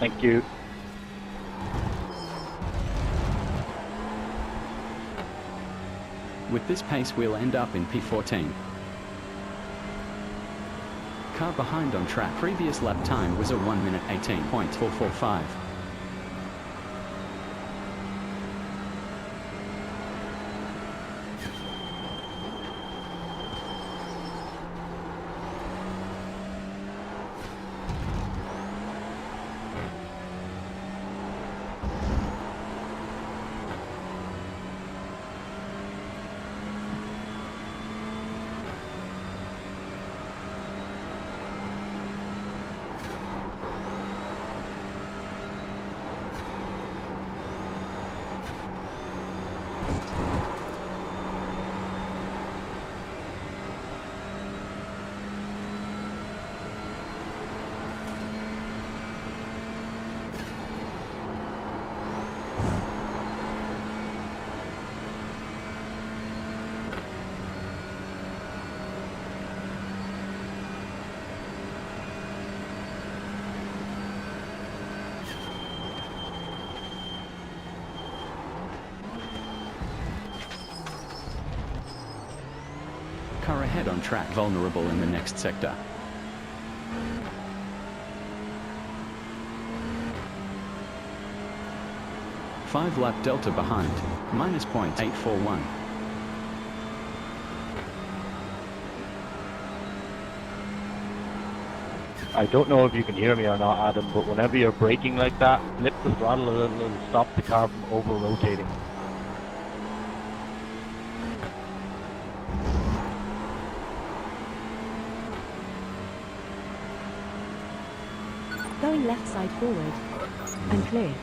S5: Thank you.
S1: With this pace, we'll end up in P14. Car behind on track. Previous lap time was a 1 minute 18.445. Car ahead on track, vulnerable in the next sector. Five-lap delta behind, minus 0.841.
S5: I don't know if you can hear me or not, Adam, but whenever you're braking like that, flip the throttle a little and stop the car from over-rotating.
S2: Going left side forward. And clear.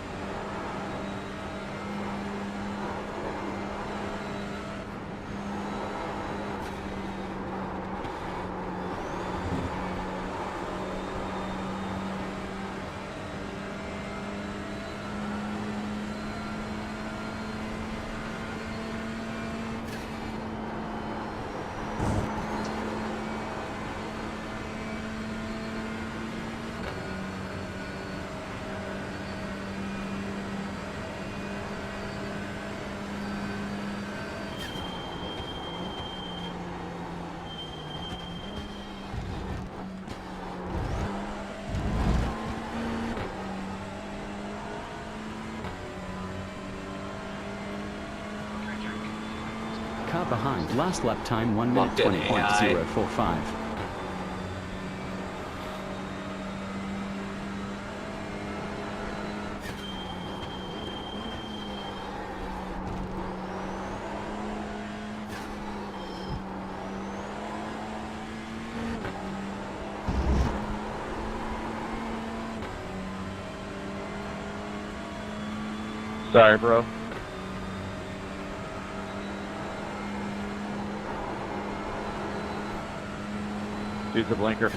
S1: Car behind, last lap time 1 minute
S4: Fucking
S1: 20.045.
S5: Sorry, bro. Use the blinker.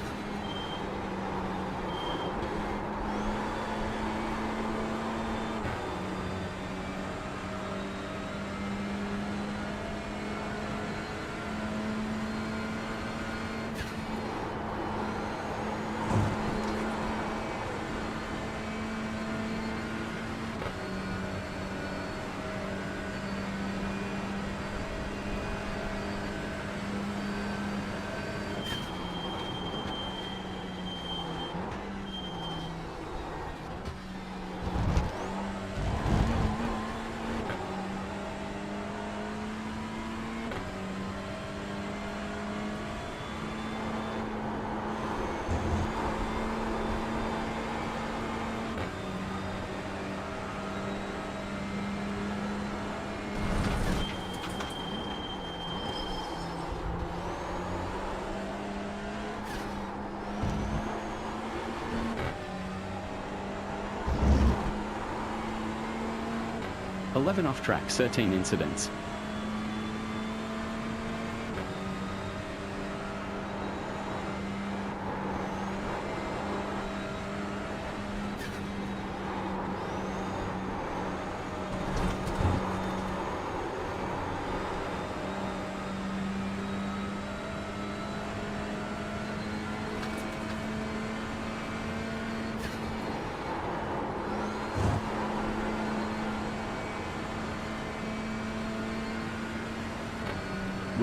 S5: $11 off track, 13 incidents.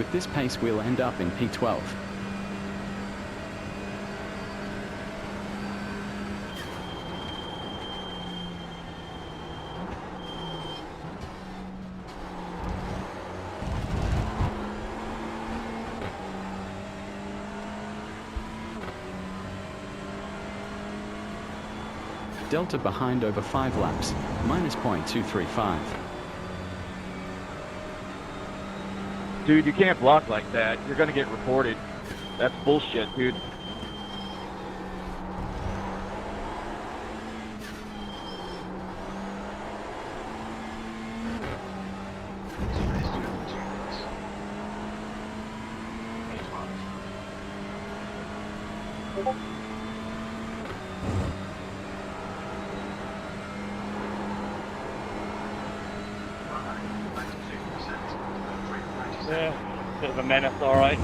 S1: With this pace, we'll end up in P12. Delta behind over 5 laps, minus 0.235.
S5: Dude, you can't block like that. You're gonna get reported. That's bullshit, dude.
S8: Space 2 minutes. P12.
S5: Yeah, bit of a menace, alright.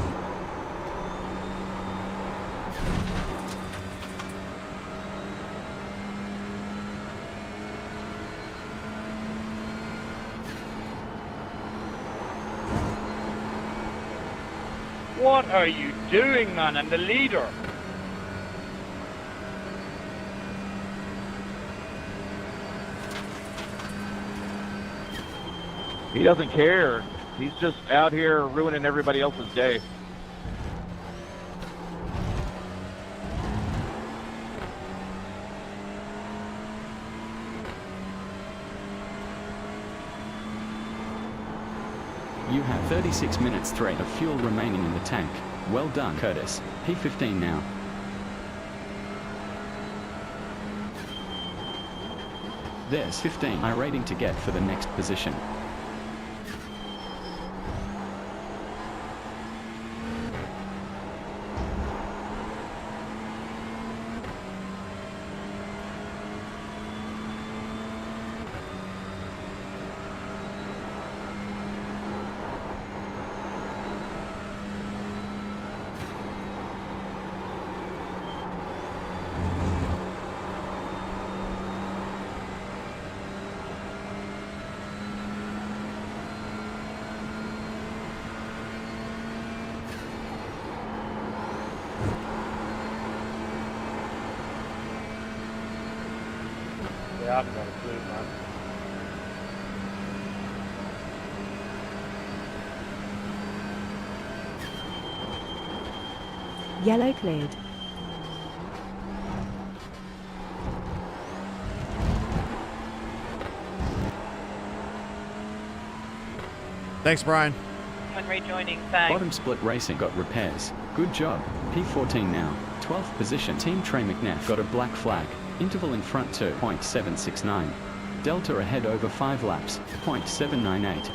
S5: What are you doing, man? I'm the leader. He doesn't care. He's just out here ruining everybody else's day.
S1: You have 36 minutes 3 of fuel remaining in the tank. Well done, Curtis. P15 now. There's 15 iRacing to get for the next position.
S5: Yeah, I haven't got a clue, man.
S2: Yellow cleared.
S3: Thanks, Brian.
S9: When rejoining, thanks.
S1: Bottom split racing got repairs. Good job. P14 now. 12th position. Team Trey McNeff got a black flag. Interval in front 2.769. Delta ahead over 5 laps. 0.798.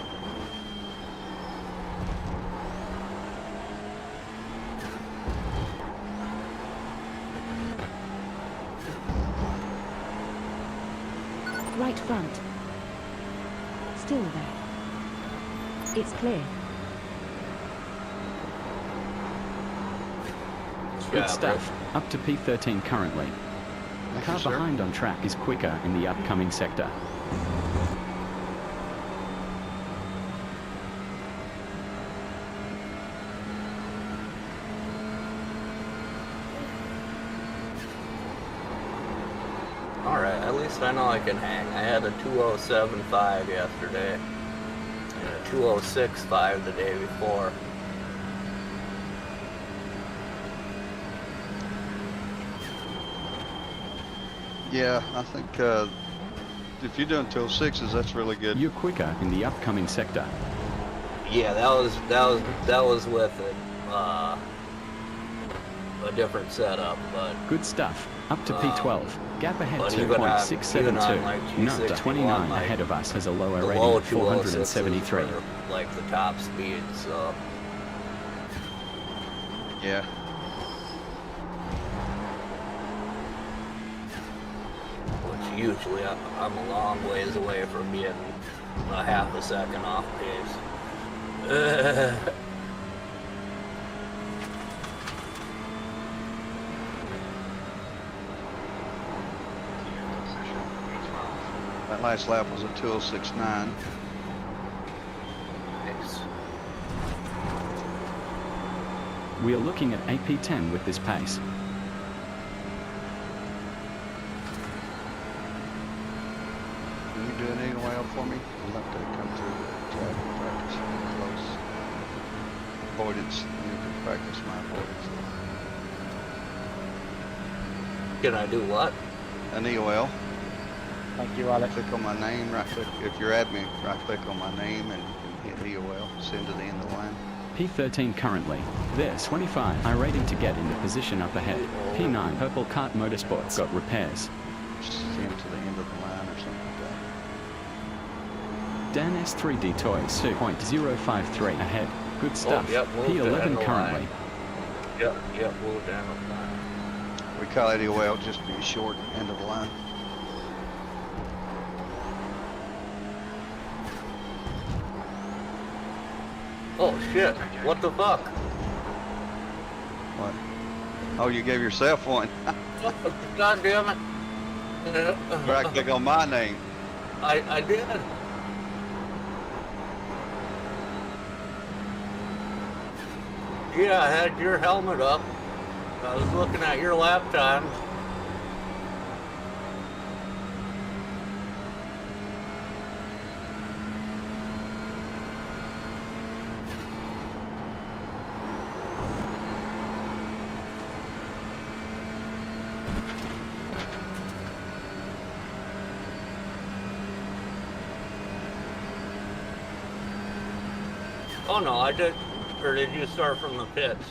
S2: Right front. Still there. It's clear.
S1: Good stuff. Up to P13 currently.
S6: Thank
S1: Car
S6: you, sir.
S1: behind on track is quicker in the upcoming sector.
S4: Alright, at least I know I can hang. I had a 207.5 yesterday and a 206.5 the day before.
S6: Yeah, I think if you're doing 206s, that's really good.
S1: You're quicker in the upcoming sector.
S4: Yeah, that was with a different setup, but
S1: Good stuff. Up to P12. Gap ahead
S4: but even on,
S1: 2.672.
S4: like
S1: Note
S4: G61,
S1: the 29
S4: like,
S1: ahead of us has a lower
S4: the
S1: rating
S4: low
S1: of 473.
S4: 206s were, like the top speed, so
S6: Yeah.
S4: which usually I'm a long ways away from being a half a second off pace.
S6: That last lap was a 206.9.
S4: Nice.
S1: We are looking at AP10 with this pace.
S6: Can you do an eagle whale for me? I'd like to come through the track and practice close. Avoidance. I need to practice my avoidance.
S4: Can I do what?
S6: An EOL.
S5: Thank you, Alex.
S6: Click on my name, right click. If you're admin, right click on my name and you can hit EOL. Send to the end of the line.
S1: P13 currently. There's 25 iRacing to get into position up ahead. P9 Purple Kart Motorsports got repairs.
S6: Send to the end of the line or something like that.
S1: Dan S3D Toys 2.053 ahead. Good stuff.
S4: yep, moved ahead
S1: P11
S4: of the
S1: currently.
S4: Yep, move down the line.
S6: We call it EOL just to be short end of the line.
S4: Oh shit, what the fuck?
S6: What? Oh, you gave yourself one.
S4: God damn it.
S6: Right click on my name.
S4: I did. Yeah, I had your helmet up. I was looking at your lap time. Oh no, I did. Or did you start from the pits?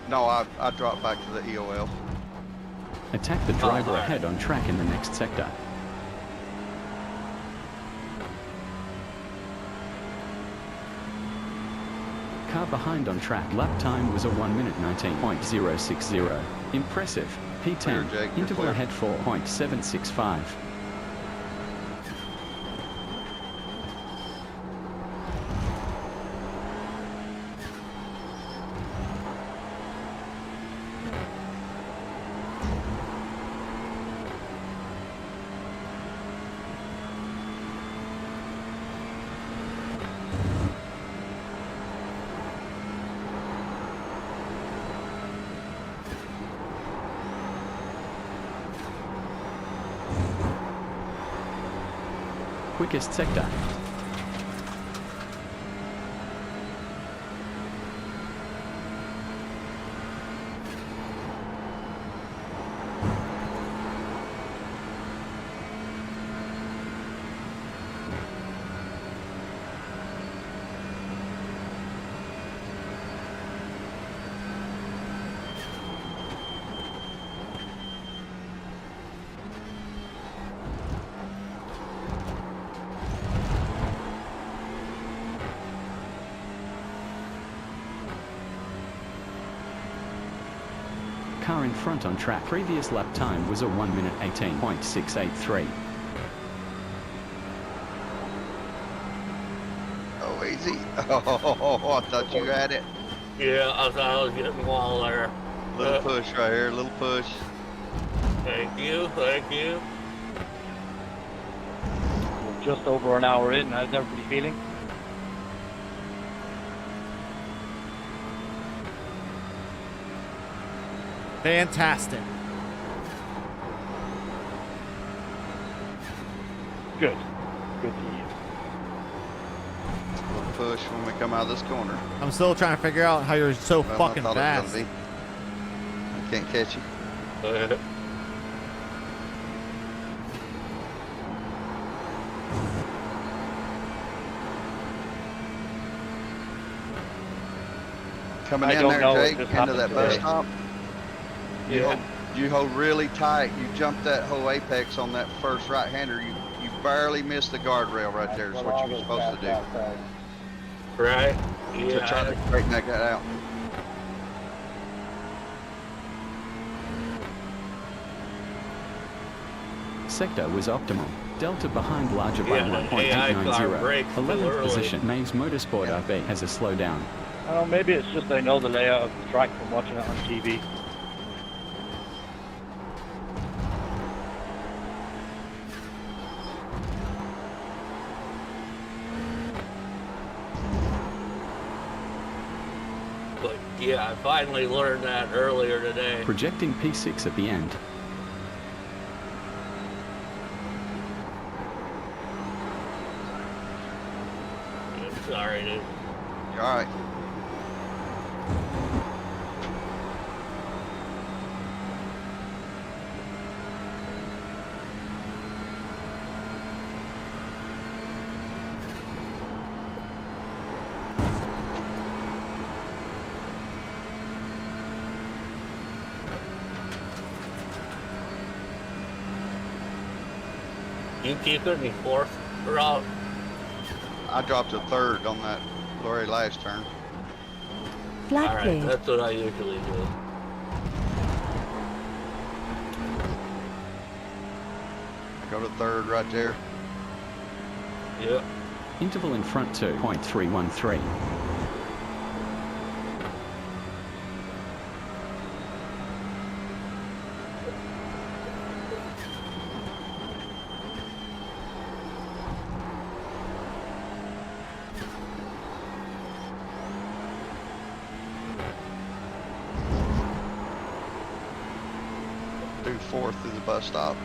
S6: No, I dropped back to the EOL.
S1: Attack the driver ahead on track in the next sector. Car behind on track. Lap time was a 1 minute 19.060. Impressive. P10.
S6: Clear, Jake, you're
S1: Interval
S6: clear.
S1: ahead 4.765. Quickest sector. Car in front on track. Previous lap time was a 1 minute 18.683.
S6: Oh, easy. Oh, I thought you had it.
S4: Yeah, I thought I was getting wall there.
S6: Little push right here, little push.
S4: Thank you, thank you.
S5: We're just over an hour in. How's everybody feeling?
S3: Fantastic.
S5: Good. Good to hear.
S6: Little push when we come out of this corner.
S3: I'm still trying to figure out how you're so
S6: Well,
S3: fucking
S6: I thought it was
S3: fast.
S6: gonna be. I can't catch you. Coming
S5: I
S6: in
S5: don't
S6: there,
S5: know what
S6: Jake,
S5: just
S6: into that
S5: happened
S6: bus
S5: today.
S6: stop. You hold really tight. You jump that whole apex on that first right-hander. You barely missed the guardrail right there. Is what you were supposed to do.
S4: Right?
S6: So
S4: Yeah.
S6: try to straighten that guy out.
S1: Sector was optimal. Delta behind larger by
S4: Yeah, the AI car
S1: 1.890.
S4: brakes too
S1: 11th
S4: early.
S1: position. Maves Motorsport RB has a slowdown.
S5: I don't know, maybe it's just I know the layout of the track from watching it on TV.
S4: But Yeah, I finally learned that earlier today.
S1: Projecting P6 at the end.
S4: Sorry, dude.
S6: You're all right.
S4: You keeping me fourth route?
S6: I dropped a third on that very last turn.
S2: Flag
S4: All right,
S2: cleared.
S4: that's what I usually do.
S6: I go to third right there.
S4: Yep.
S1: Interval in front 2.313.
S6: Do fourth through the bus stop.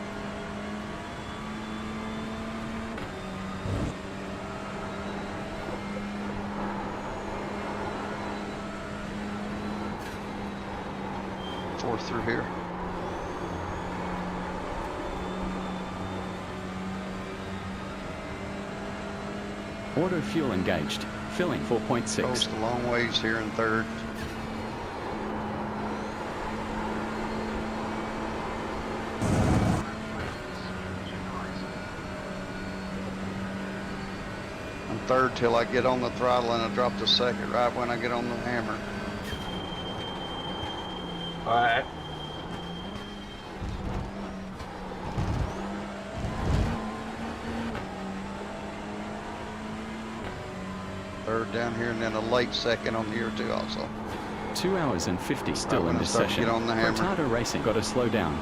S6: Fourth through here.
S1: Auto fuel engaged. Filling 4.6.
S6: Goes a long ways here in third. I'm third till I get on the throttle and I drop the second right when I get on the hammer.
S4: All right.
S6: Third down here and then a late second on here too also.
S1: 2 hours and 50 still
S6: Right when
S1: in
S6: I
S1: this
S6: start to
S1: session.
S6: get on the hammer.
S1: Retardo Racing got to slow down.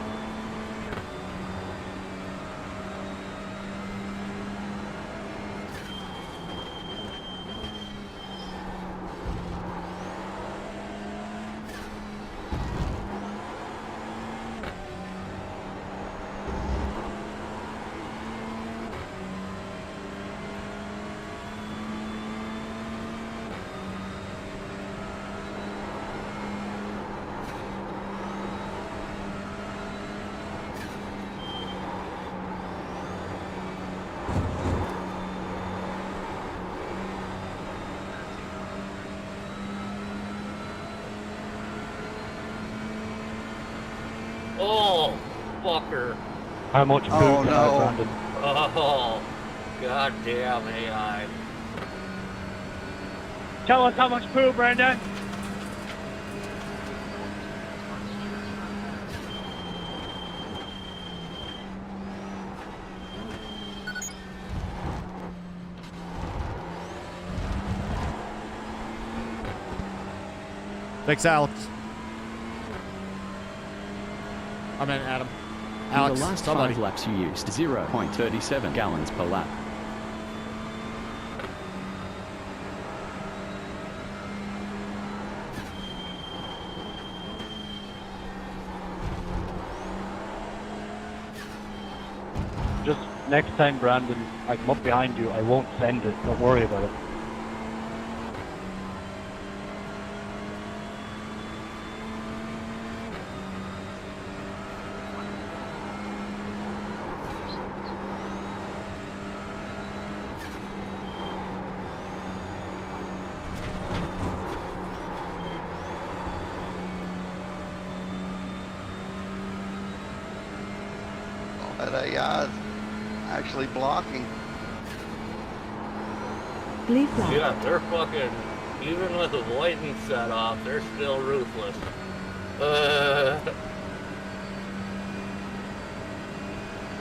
S4: Oh, fucker.
S5: How much food
S6: Oh,
S5: can
S6: no.
S5: I, Brandon?
S4: Oh, goddamn AI.
S7: Tell us how much poo, Brandon.
S3: Thanks, Alex. I meant Adam.
S1: In
S3: Alex,
S1: the last
S3: somebody.
S1: 5 laps you used 0.37 gallons per lap.
S5: Just next time, Brandon, I come up behind you, I won't send it. Don't worry about it.
S6: That AI is actually blocking.
S2: Blue flag.
S4: Yeah, they're fucking, even with avoidance set off, they're still ruthless.
S6: I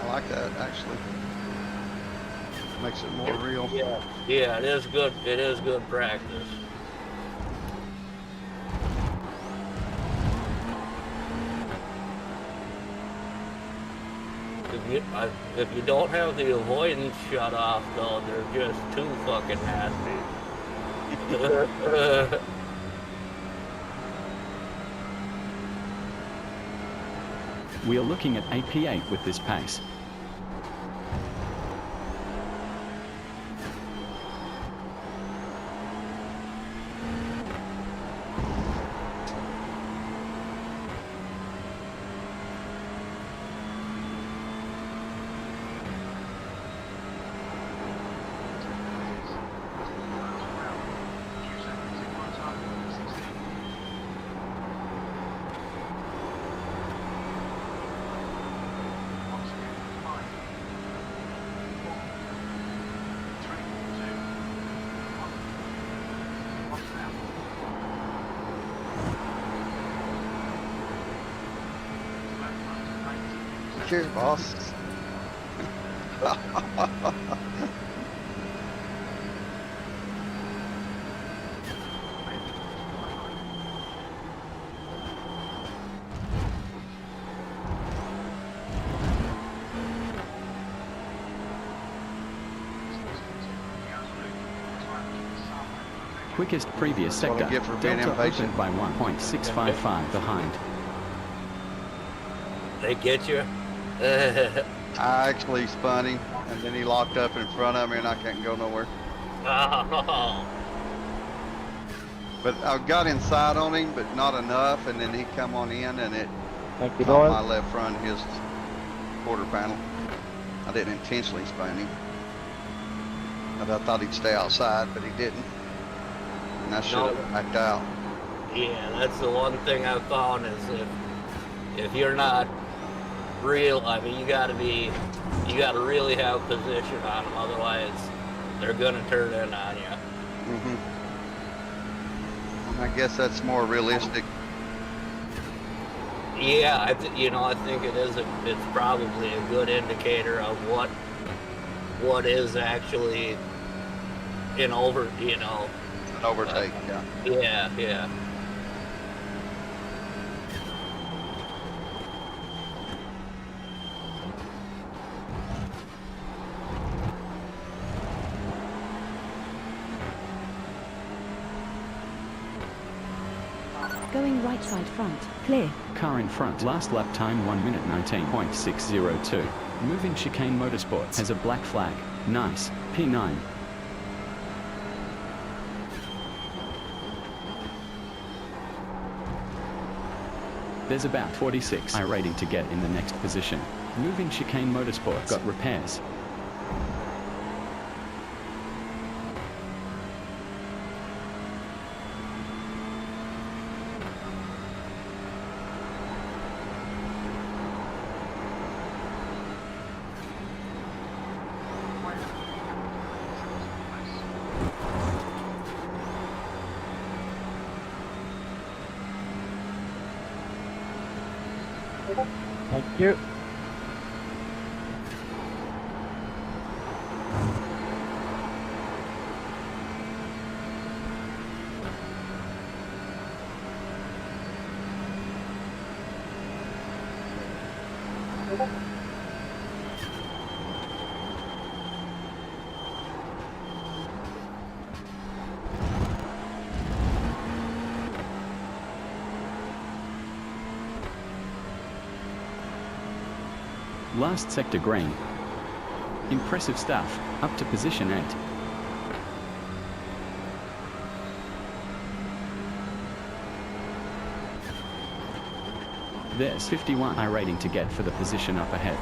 S6: like that actually. Makes it more real.
S4: Yeah, yeah, it is good. It is good practice. If you don't have the avoidance shut off, though, they're just too fucking nasty.
S1: We are looking at AP8 with this pace.
S6: Cheers, boss.
S1: Quickest previous
S6: That's what I
S1: sector.
S6: get for being
S1: Delta
S6: impatient.
S1: opened by 1.655 behind.
S4: They get you?
S6: I actually spun him, and then he locked up in front of me, and I can't go nowhere.
S4: Oh.
S6: But I got inside on him, but not enough, and then he come on in, and it
S5: Thank you,
S6: caught my
S5: Doyle.
S6: left front of his quarter panel. I didn't intentionally spin him. But I thought he'd stay outside, but he didn't. And I should have backed out.
S4: Yeah, that's the one thing I've found is if you're not real, I mean, you gotta really have position on them, otherwise they're gonna turn in on you.
S6: And I guess that's more realistic.
S4: Yeah, I think it is. It's probably a good indicator of what is actually an
S6: An overtake, yeah.
S4: Yeah.
S2: Going right side front. Clear.
S1: Car in front. Last lap time 1 minute 19.602. Moving Chicane Motorsports has a black flag. Nice. P9. There's about 46 iRating to get in the next position. Moving Chicane Motorsports got repairs.
S5: Thank you.
S1: Last sector green. Impressive stuff. Up to position 8. There's 51 iRating to get for the position up ahead.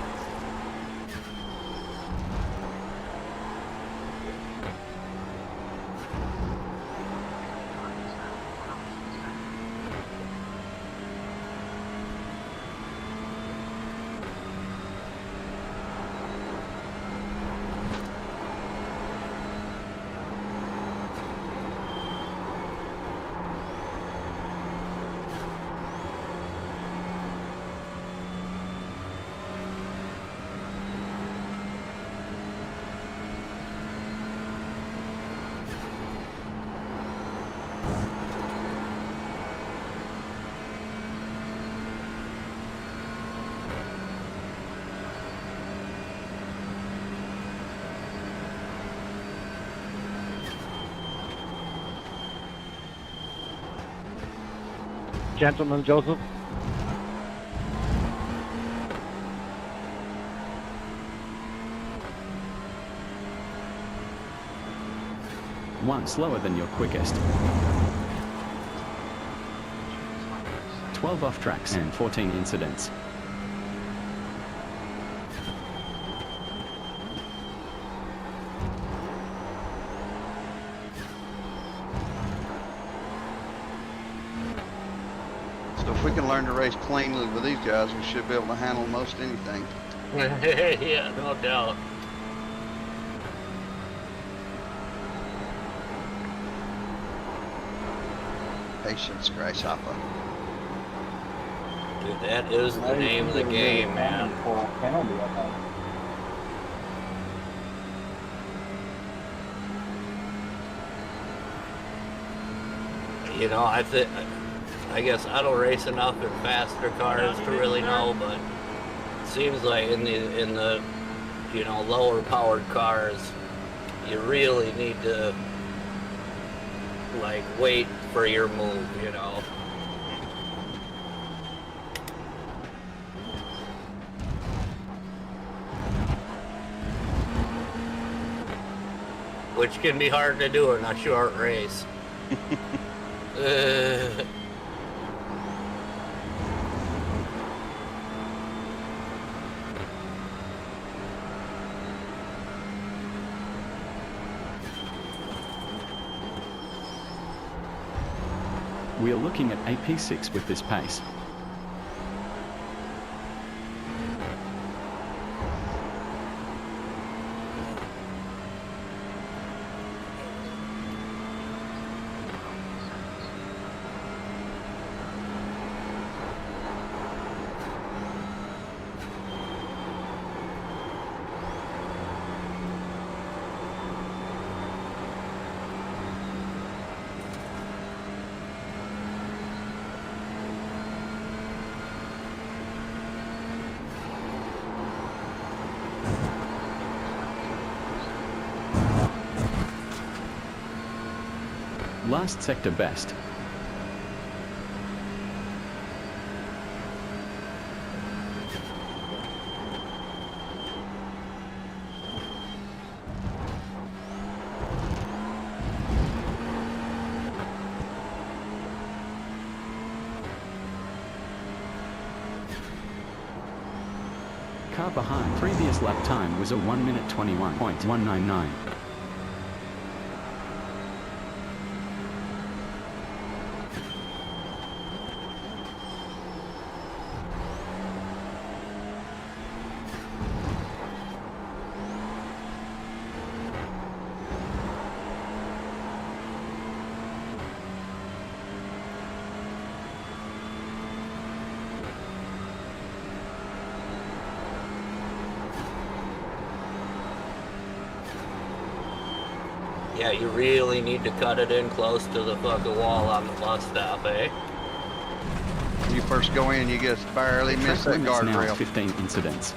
S5: Gentleman, Joseph.
S1: 1 slower than your quickest. 12 off tracks and 14 incidents.
S6: So if we can learn to race cleanly with these guys, we should be able to handle most anything.
S4: Yeah, no doubt.
S6: Patience, Grasshopper.
S4: Dude, that is the name of the game, man. You know, I guess I don't race enough in faster cars to really know, but it seems like in the you know, lower powered cars, you really need to like wait for your move, you know. Which can be hard to do in a short race.
S1: We are looking at a P6 with this pace. Last sector best. Car behind. Previous lap time was a 1 minute 21.199.
S4: Yeah, you really need to cut it in close to the fucking wall on the bus stop, eh?
S6: When you first go in, you just barely miss the
S1: Track limits now
S6: guardrail.
S1: 15 incidents.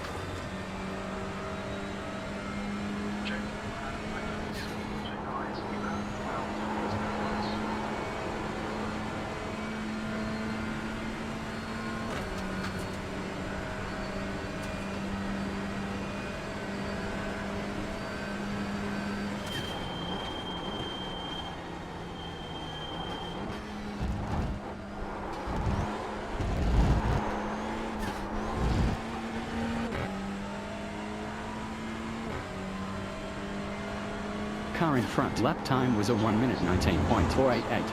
S1: Car in front. Lap time was a 1 minute 19.488.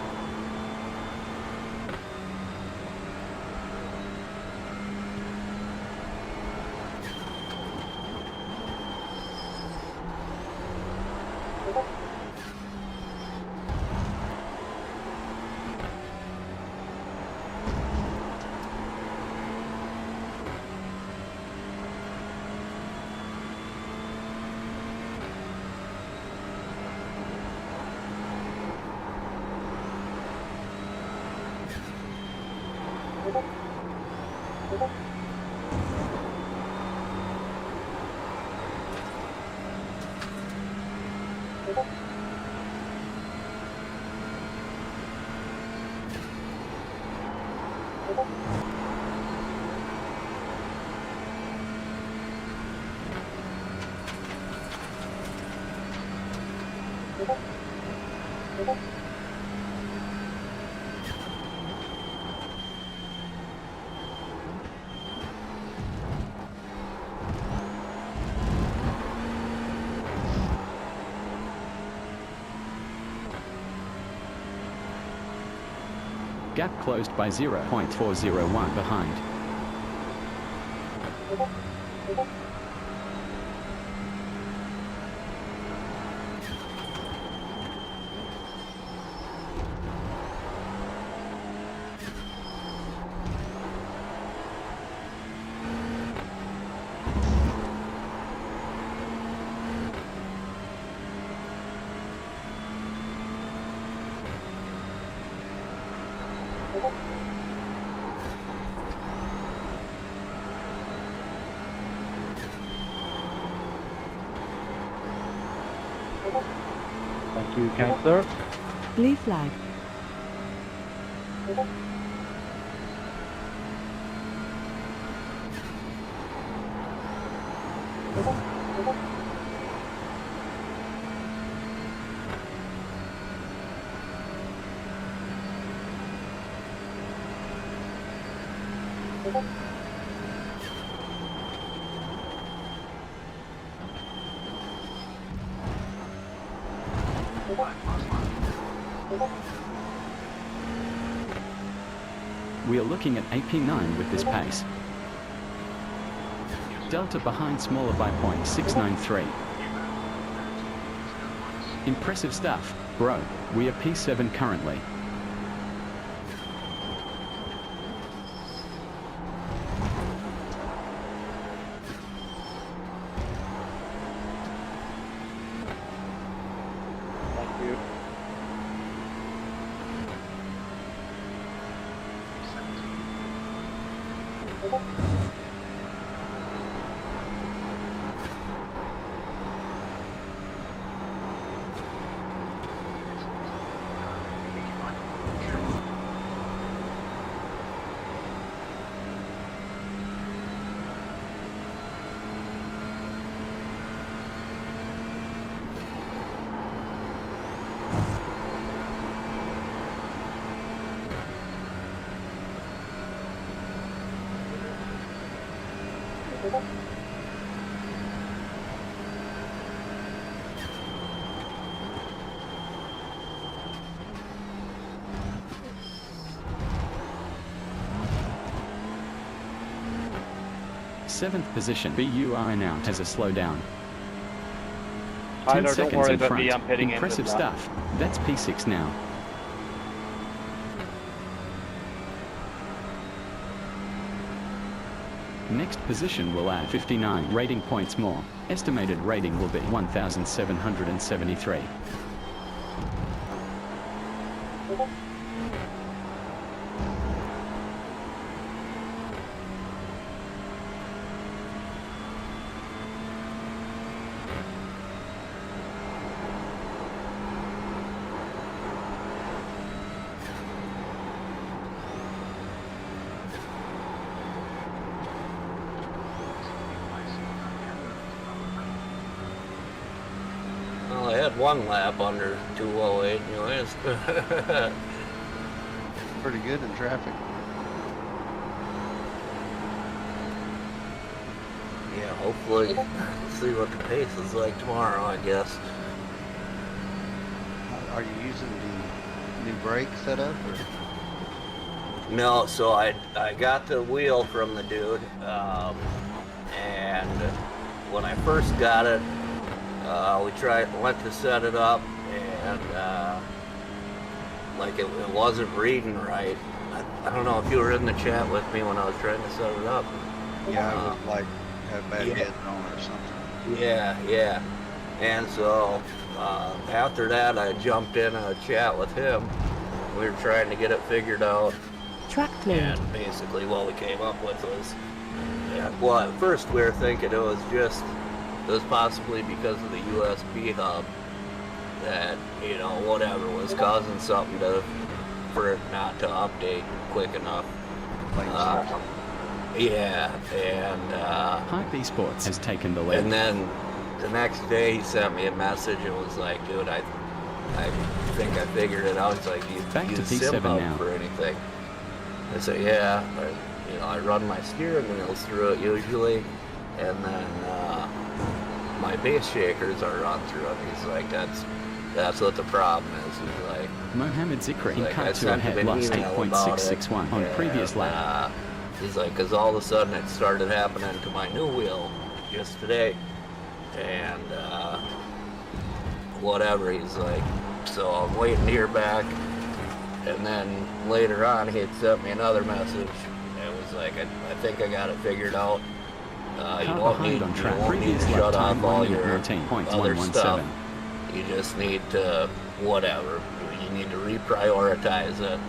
S1: Gap closed by 0.401 behind.
S5: Thank you, Counselor.
S2: Blue flag.
S1: We are looking at AP9 with this pace. Delta behind smaller by 0.693. Impressive stuff, bro. We are P7 currently.
S5: Thank you.
S1: Seventh position, BUI now has a slowdown. 10
S5: Tyler, don't
S1: seconds
S5: worry
S1: in
S5: about
S1: front.
S5: me, I'm pitting in
S1: Impressive
S5: with that.
S1: stuff. That's P6 now. Next position will add 59 rating points more. Estimated rating will be 1,773.
S4: Well, I had one lap under 208 anyways.
S6: Pretty good in traffic.
S4: Yeah, hopefully see what the pace is like tomorrow, I guess.
S6: Are you using the new brake setup? Or?
S4: No, so I got the wheel from the dude, and when I first got it, we went to set it up, and like it wasn't reading right. I don't know if you were in the chat with me when I was trying to set it up.
S6: Yeah, it was like had bad
S4: yeah.
S6: heads on or something.
S4: Yeah. And so after that, I jumped in a chat with him. We were trying to get it figured out.
S2: Track cleared.
S4: And basically what we came up with was, well, at first we were thinking it was possibly because of the USB hub that, you know, whatever was causing something for it not to update quick enough. Yeah, and
S1: Hype Esports has taken the lead.
S4: and then the next day he sent me a message and was like, dude, I I think I figured it out. He's like, you
S1: Back to
S4: use
S1: P7
S4: sim hub
S1: now.
S4: for anything? I say, yeah. I run my steering wheels through it usually, and then my base shakers are run through it. He's like, that's what the problem is. He's like,
S1: Mohammed Zikri in
S4: like,
S1: car
S4: I
S1: 2
S4: sent him
S1: ahead,
S4: an
S1: lost
S4: email about it,
S1: 8.661 on previous
S4: and,
S1: lap.
S4: He's like, because all of a sudden it started happening to my new wheel just today, and whatever. He's like, so I'm waiting to hear back, and then later on he had sent me another message. It was like, I think I got it figured out. You
S1: Car
S4: don't
S1: behind
S4: need,
S1: on
S4: you
S1: track,
S4: won't need to
S1: previous lap
S4: shut
S1: time
S4: off all
S1: 1
S4: your
S1: minute
S4: other
S1: 19.117.
S4: stuff. You just need to, whatever, you need to reprioritize it,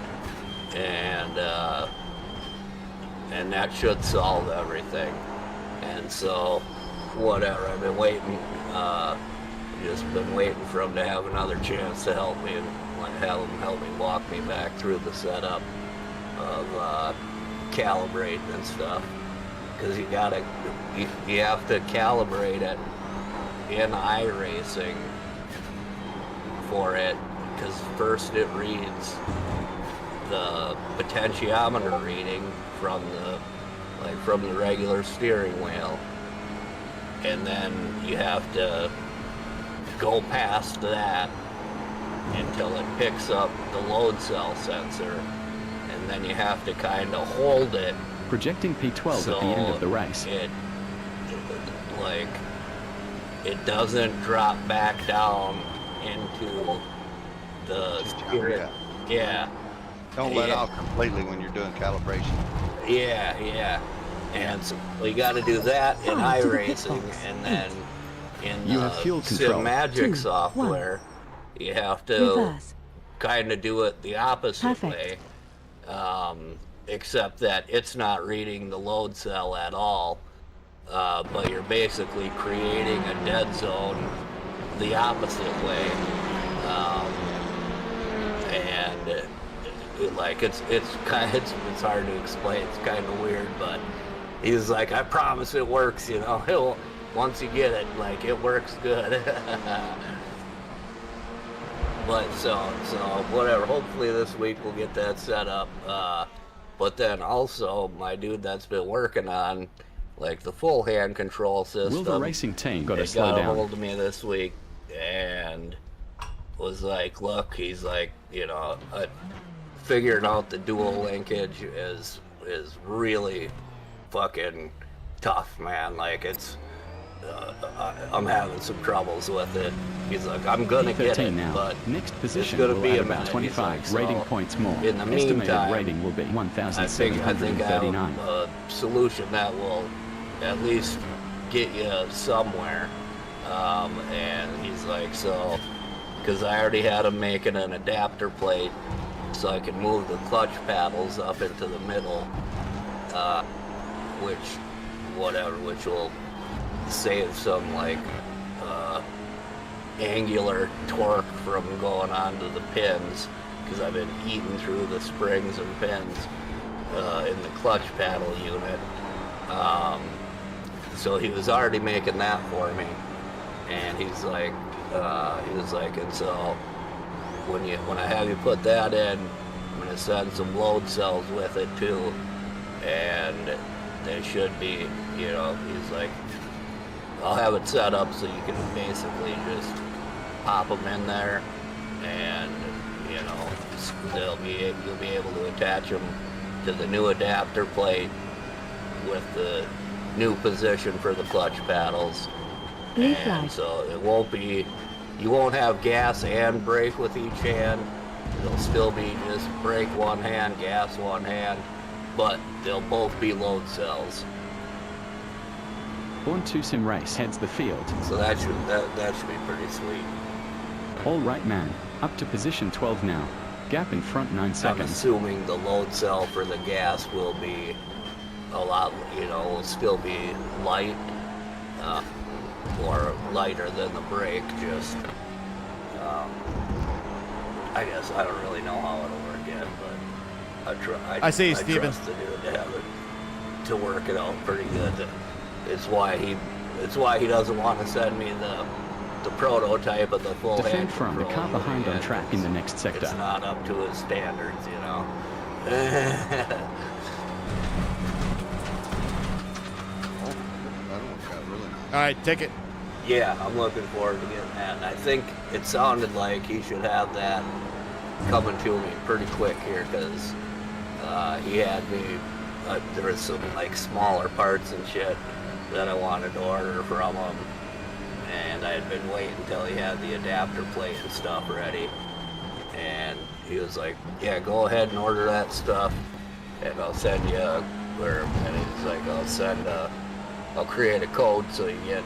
S4: and that should solve everything. And so, whatever, I've been waiting, just been waiting for him to have another chance to help me, and have him help me walk me back through the setup of calibrating and stuff. Because you have to calibrate it in iRacing for it, because first it reads the potentiometer reading from the regular steering wheel, and then you have to go past that until it picks up the load cell sensor, and then you have to kind of hold it.
S1: Projecting P12 at the end of the race.
S4: It doesn't drop back down into the steering. Yeah.
S6: Don't let off completely when you're doing calibration.
S4: Yeah. And so you got to do that in iRacing, and then in
S1: You have fuel control.
S4: SimMagic software, you have to
S2: Reverse.
S4: kind of do it the opposite
S2: Perfect.
S4: way. Except that it's not reading the load cell at all, but you're basically creating a dead zone the opposite way, and it's hard to explain. It's kind of weird, but he's like, I promise it works. Once you get it, it works good. But so whatever. Hopefully this week we'll get that set up. But then also, my dude that's been working on, the full hand control system.
S1: Will the racing team got to
S4: slow
S1: slow
S4: got a
S1: down?
S4: hold of me this week and was like, look, he's like, figuring out the dual linkage is really fucking tough, man. I'm having some troubles with it. He's like, I'm gonna get it,
S1: now.
S4: but
S1: Next position
S4: it's gonna
S1: will
S4: be
S1: add
S4: a
S1: about
S4: minute.
S1: 25
S4: He's like,
S1: rating
S4: so
S1: points more.
S4: in the
S1: Estimated
S4: meantime,
S1: rating will be
S4: I think I have
S1: 1,739.
S4: a solution that will at least get you somewhere. And he's like, so, because I already had him making an adapter plate so I can move the clutch paddles up into the middle, which will save some angular torque from going onto the pins, because I've been eating through the springs and pins in the clutch paddle unit. So he was already making that for me, and he was like, and so when I have you put that in, I'm gonna send some load cells with it too, and they should be, he's like, I'll have it set up so you can basically just pop them in there, and you'll be able to attach them to the new adapter plate with the new position for the clutch paddles. And so you won't have gas and brake with each hand. It'll still be just brake one hand, gas one hand, but they'll both be load cells.
S1: Born 2 Sim Race heads the field.
S4: So that should be pretty sweet.
S1: All right, man. Up to position 12 now. Gap in front 9
S4: I'm
S1: seconds.
S4: assuming the load cell for the gas will be a lot, will still be light, or lighter than the brake. Just, I guess I don't really know how it'll work yet, but
S3: I see, Steven.
S4: trust the dude to have it to work it out pretty good. It's why he doesn't want to send me the the prototype of the full
S1: Defend
S4: hand
S1: from the
S4: control
S1: car behind on
S4: unit.
S1: track in the next sector.
S4: It's not up to his standards, you know.
S6: That one got really nice.
S3: All right, take it.
S4: Yeah, I'm looking forward to getting that. And I think it sounded like he should have that coming to me pretty quick here, because he had me, there was some like smaller parts and shit that I wanted to order from him, and I had been waiting until he had the adapter plate and stuff ready, and he was like, yeah, go ahead and order that stuff, and I'll send you and he's like, I'll create a code so you get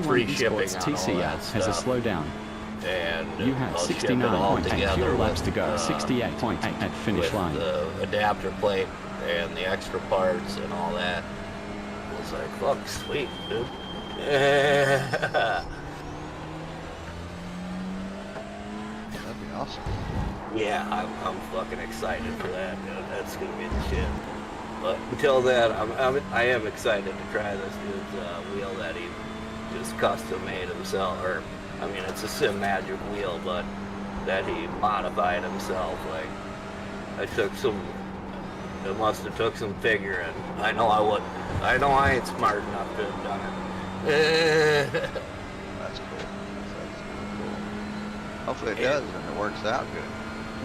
S4: free
S1: K1
S4: shipping
S1: Esports
S4: on all
S1: TCR
S4: that
S1: has a
S4: stuff.
S1: slowdown.
S4: And
S1: You have
S4: I'll ship it all
S1: 69.8
S4: together
S1: fuel laps
S4: with,
S1: to go, 68.8 at finish
S4: with
S1: line.
S4: the adapter plate and the extra parts and all that. I was like, fuck, sweet, dude.
S6: That'd be awesome.
S4: Yeah, I'm fucking excited for that, dude. That's gonna be the shit. But until then, I am excited to try this dude's wheel that he just custom made himself, or I mean, it's a Sim Magic wheel, but that he modified himself. Like, it must have took some figuring. I know I ain't smart enough to have done it.
S6: That's cool. That's cool. Hopefully it does and it works out good.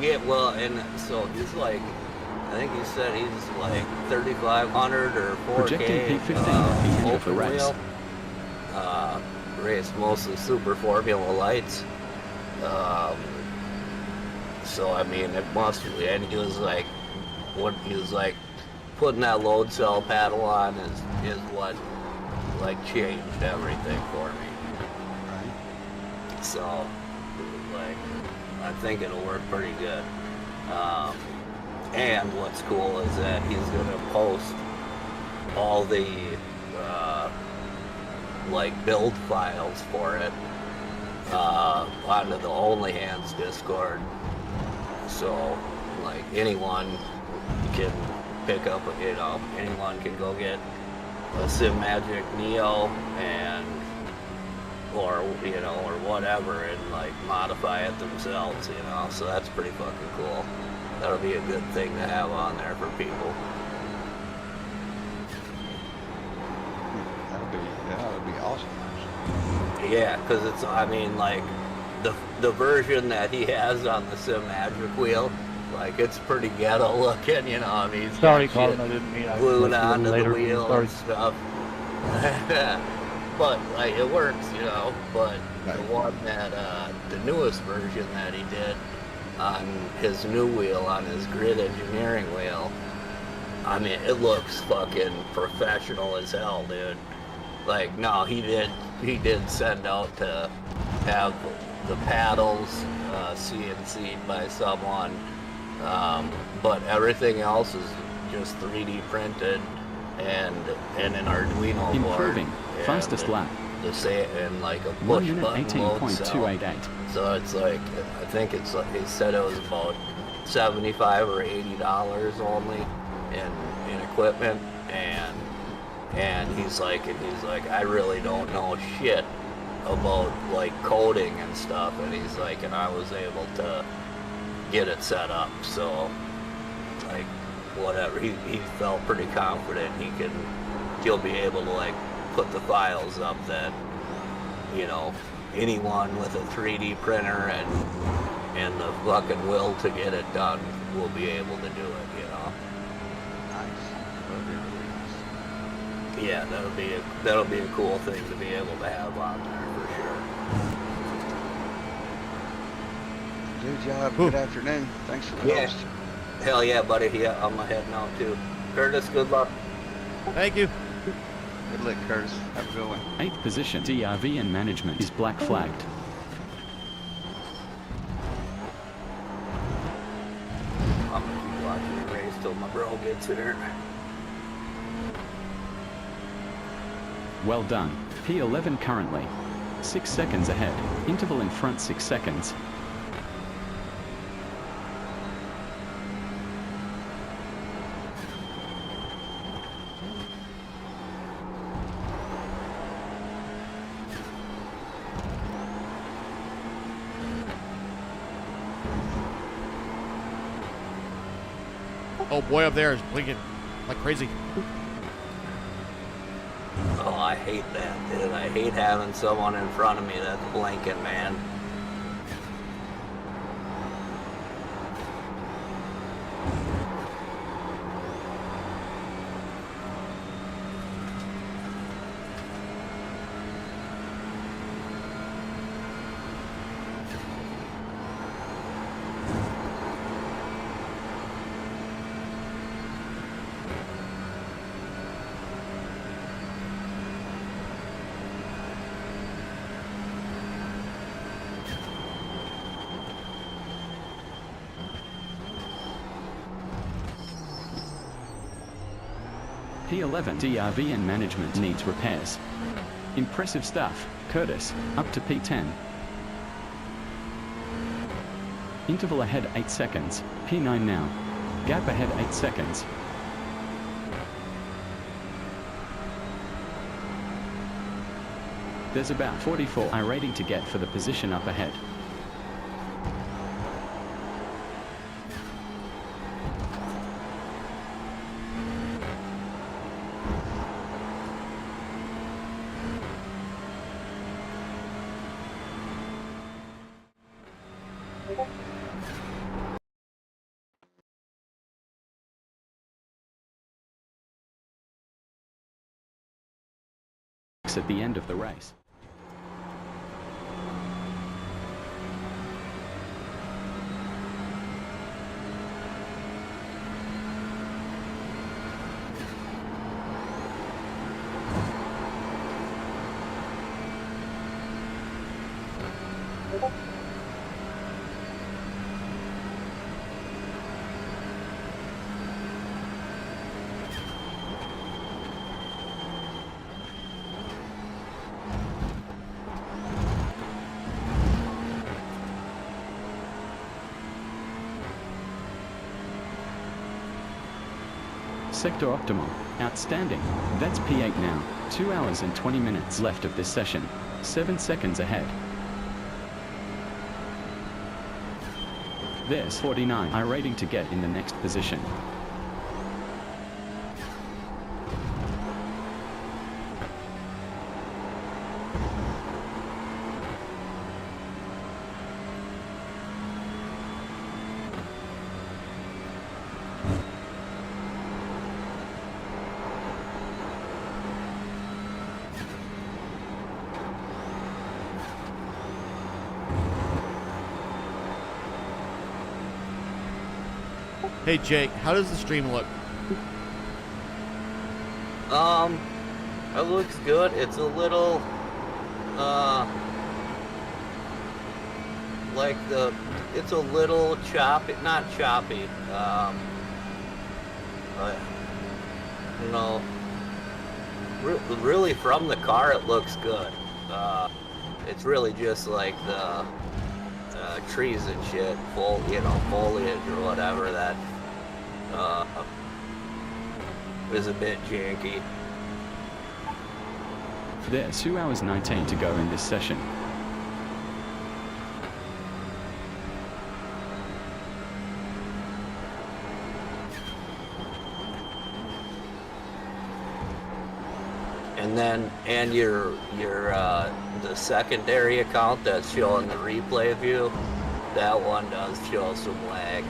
S4: Yeah, well, and so he's like, I think he said he's like 3,500 or 4K.
S1: Projecting P15 at the end of the
S4: open
S1: race.
S4: wheel. Race mostly Super Formula Lights. So I mean, it must be. And he was like, putting that load cell paddle on is what like changed everything for me.
S6: Right.
S4: So like, I think it'll work pretty good. And what's cool is that he's gonna post all the like build files for it onto the Only Hands Discord, so like anyone can pick up, you know, anyone can go get a Sim Magic Neo and or whatever and like modify it themselves, you know. So that's pretty fucking cool. That'll be a good thing to have on there for people.
S6: That'd be awesome.
S4: Yeah, because it's, I mean, like, the version that he has on the Sim Magic wheel, like, it's pretty ghetto looking, you know. I mean, he's
S5: Sorry,
S4: got
S5: Colin,
S4: shit
S5: I didn't mean I
S4: glued
S5: was a
S4: onto
S5: little
S4: the
S5: later.
S4: wheel
S5: Sorry.
S4: and stuff. But, like, it works, you know. But the one that, the newest version that he did on his new wheel, on his Grid Engineering wheel, I mean, it looks fucking professional as hell, dude. Like, no, he did send out to have the paddles CNC'd by someone, but everything else is just 3D printed and an Arduino
S1: Improving.
S4: board.
S1: Fastest lap.
S4: The same, and like a
S1: 1
S4: push
S1: minute
S4: button load cell.
S1: 18.288.
S4: So it's like, I think it's like, he said it was about $75 or $80 only in equipment, and he's like, I really don't know shit about like coding and stuff, and he's like, and I was able to get it set up, so like whatever, he felt pretty confident he'll be able to like put the files up that, you know, anyone with a 3D printer and the fucking will to get it done will be able to do it, you know.
S6: Nice. That'd be really nice.
S4: Yeah, that'll be a cool thing to be able to have on there for sure.
S6: Dude, y'all have a good afternoon. Thanks for the
S4: Yeah.
S6: host.
S4: Hell yeah, buddy. Yeah, I'm heading out too. Curtis, good luck.
S3: Thank you.
S6: Good luck, Curtis. Have a good one.
S1: 8th position, DRV and management is black flagged.
S4: I'm gonna keep watching the race till my bro gets here.
S1: Well done. P11 currently. 6 seconds ahead. Interval in front 6 seconds.
S3: Oh, boy up there is blinking like crazy.
S4: Oh, I hate that, dude. I hate having someone in front of me that's blinking, man.
S1: P11 DRV and management needs repairs. Impressive stuff, Curtis, up to P10. Interval ahead 8 seconds, P9 now. Gap ahead 8 seconds. There's about 44 iRating to get for the position up ahead. At the end of the race. Sector optimal. Outstanding. That's P8 now. 2 hours and 20 minutes left of this session. 7 seconds ahead. There's 49 iRating to get in the next position.
S3: Hey Jake, how does the stream look?
S4: It looks good. It's a little, it's a little choppy, not choppy, you know, really from the car it looks good. It's really just like the trees and shit, foliage or whatever that is a bit janky.
S1: There's 2 hours 19 to go in this session.
S4: And your the secondary account that's showing the replay view, that one does show some lag.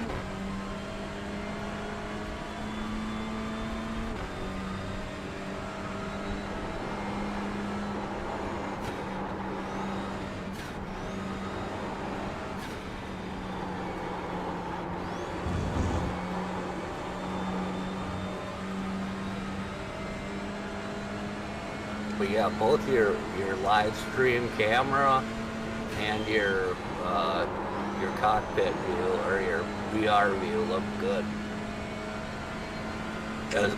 S4: But yeah, both your live stream camera and your cockpit view or your VR view look good.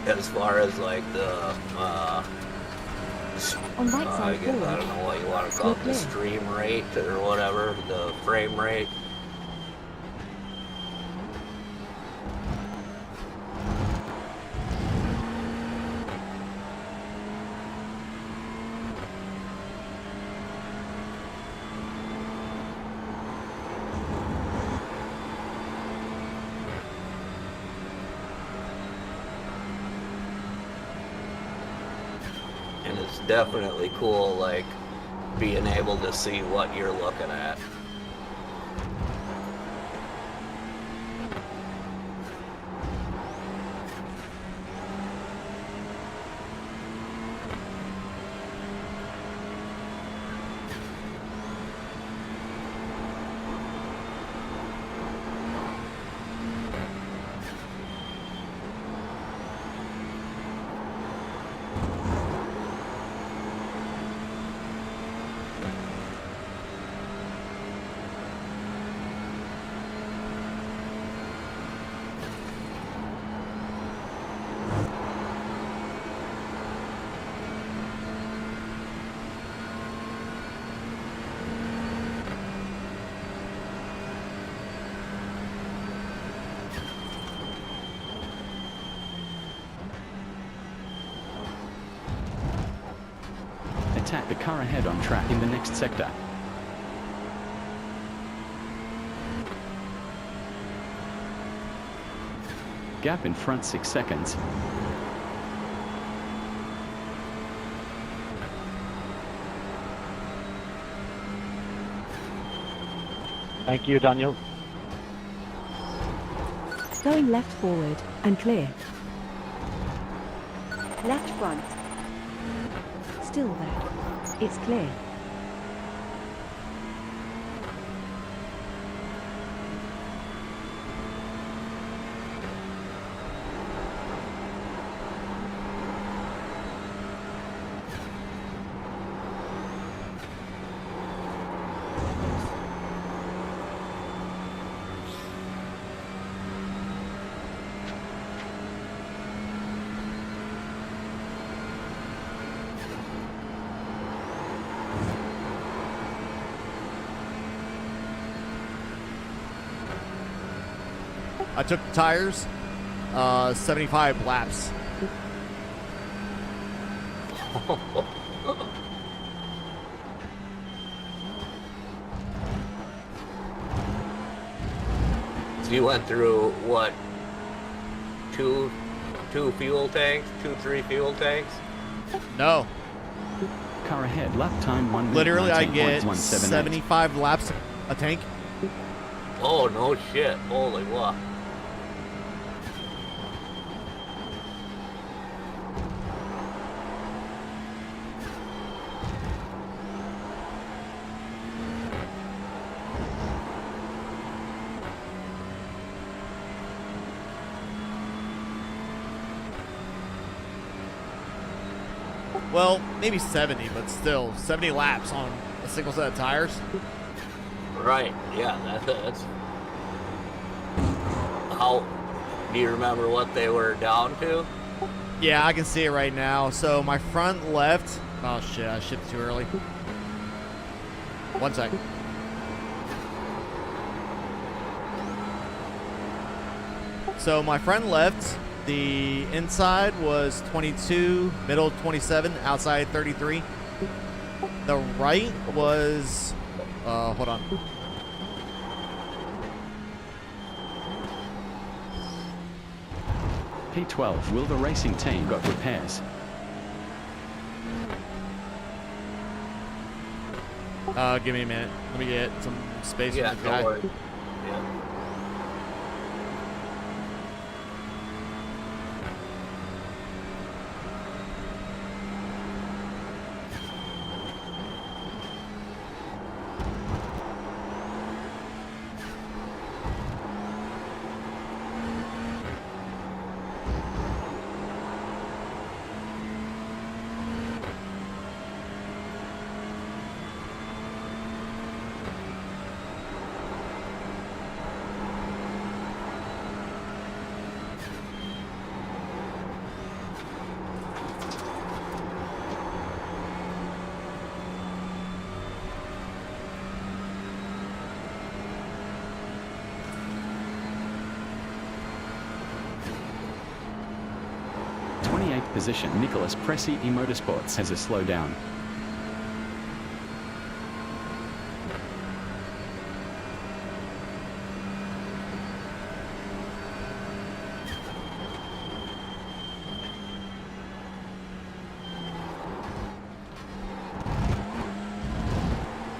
S4: As far as like the
S2: On right
S4: I
S2: side
S4: guess, I
S2: forward.
S4: don't know what you want to call it, the stream rate or whatever, the frame rate. And it's definitely cool, like, being able to see what you're looking at.
S1: Attack the car ahead on track in the next sector. Gap in front 6 seconds.
S5: Thank you, Daniel.
S2: Going left forward and clear. Left front. Still there. It's clear.
S3: I took the tires, 75 laps.
S4: So you went through what? Two fuel tanks? 3 fuel tanks?
S3: No,
S1: Car ahead, lap time 1 minute
S3: literally I get
S1: 19.178.
S3: 75 laps a tank.
S4: Oh, no shit. Holy what?
S3: Well, maybe 70, but still 70 laps on a single set of tires.
S4: Right, yeah, that's... How... Do you remember what they were down to?
S3: Yeah, I can see it right now. So my front left. Oh shit! I shifted too early. 1 second. So my front left, the inside was 22, middle 27, outside 33. The right was, hold on.
S1: P12, will the racing team got repairs?
S3: Give me a minute. Let me get some space
S4: Yeah,
S3: with this
S4: no
S3: guy.
S4: worries. Yeah.
S1: Position, Nicholas Pressey eMotorsports has a slowdown.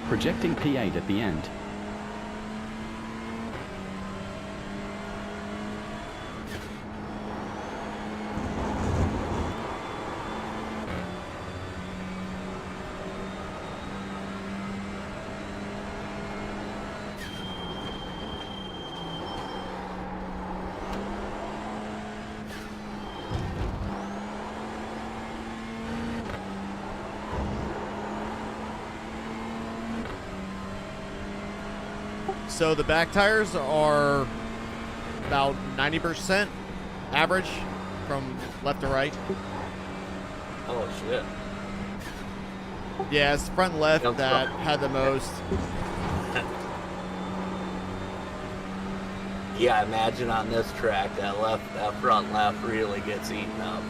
S1: Projecting P8 at the end.
S3: So the back tires are about 90% average from left to right.
S4: Oh shit.
S3: Yeah, it's front and left
S4: Jump
S3: that
S4: stop.
S3: had the most.
S4: Yeah, imagine on this track that front left really gets eaten up.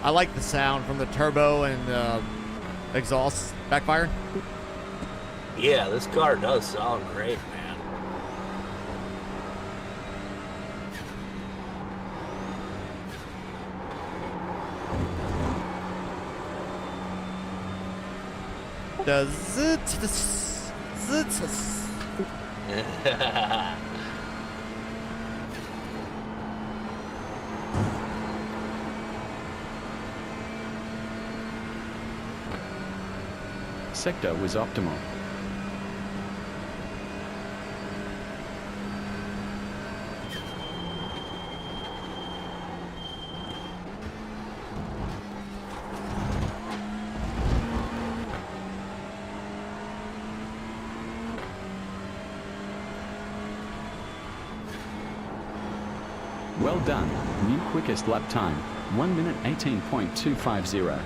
S3: I like the sound from the turbo and exhaust backfire.
S4: Yeah, this car does sound great, man.
S3: The zit.
S1: Sector was optimal. Well done. New quickest lap time, 1 minute 18.250.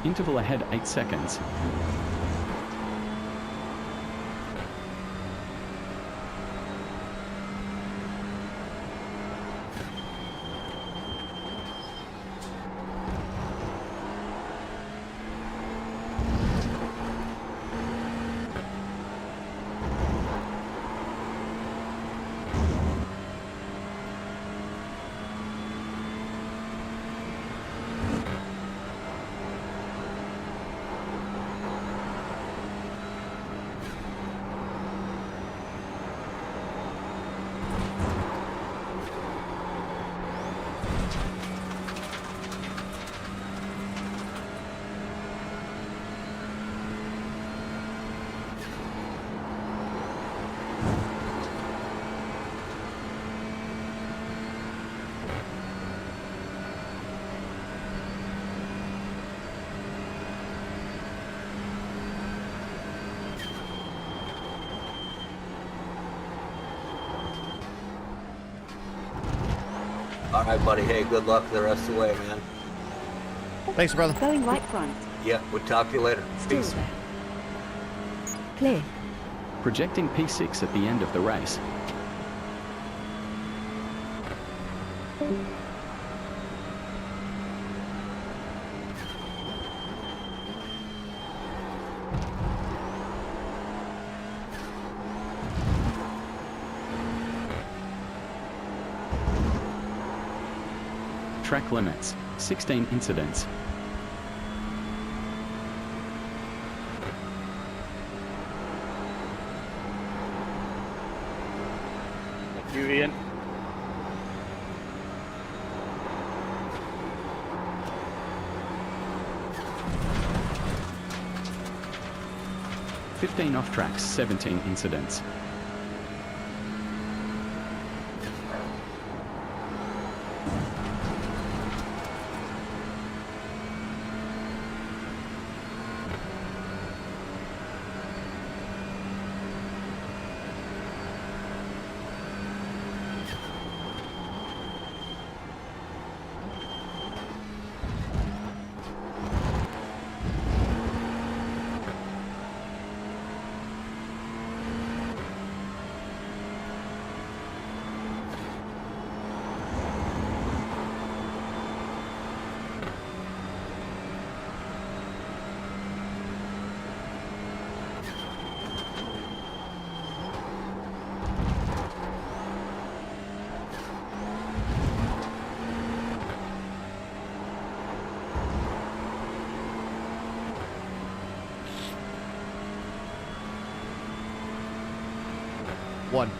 S1: Interval ahead 8 seconds.
S4: All right, buddy. Hey, good luck the rest of the way, man.
S3: Thanks, brother.
S2: Going right front.
S4: Yeah, we'll talk to you later.
S2: Still
S4: Peace.
S2: there. Clear.
S1: Projecting P6 at the end of the race. Track limits, 16 incidents.
S5: Thank you, Ian.
S1: Fifteen off tracks, 17 incidents.
S3: One.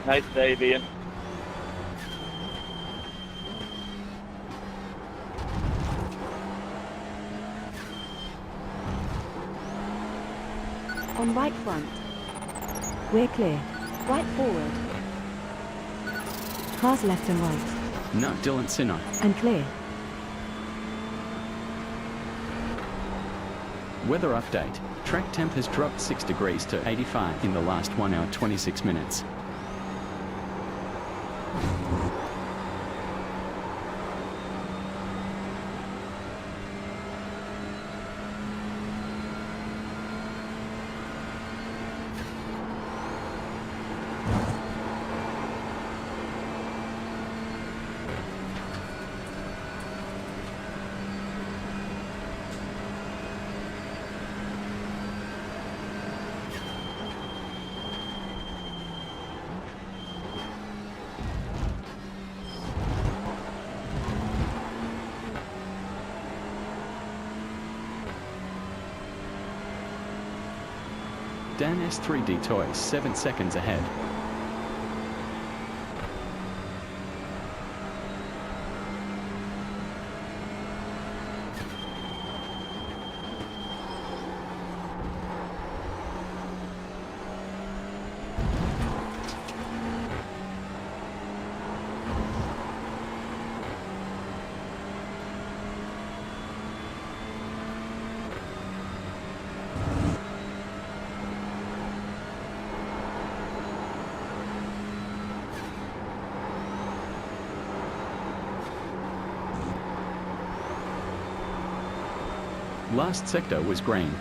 S5: Nice save, Ian.
S2: On right front. We're clear. Right forward. Cars left and right.
S1: No, Dylan Sinner.
S2: And clear.
S1: Weather update. Track temp has dropped 6 degrees to 85 in the last 1 hour 26 minutes. Dan S3D Toys 7 seconds ahead. Last sector was green.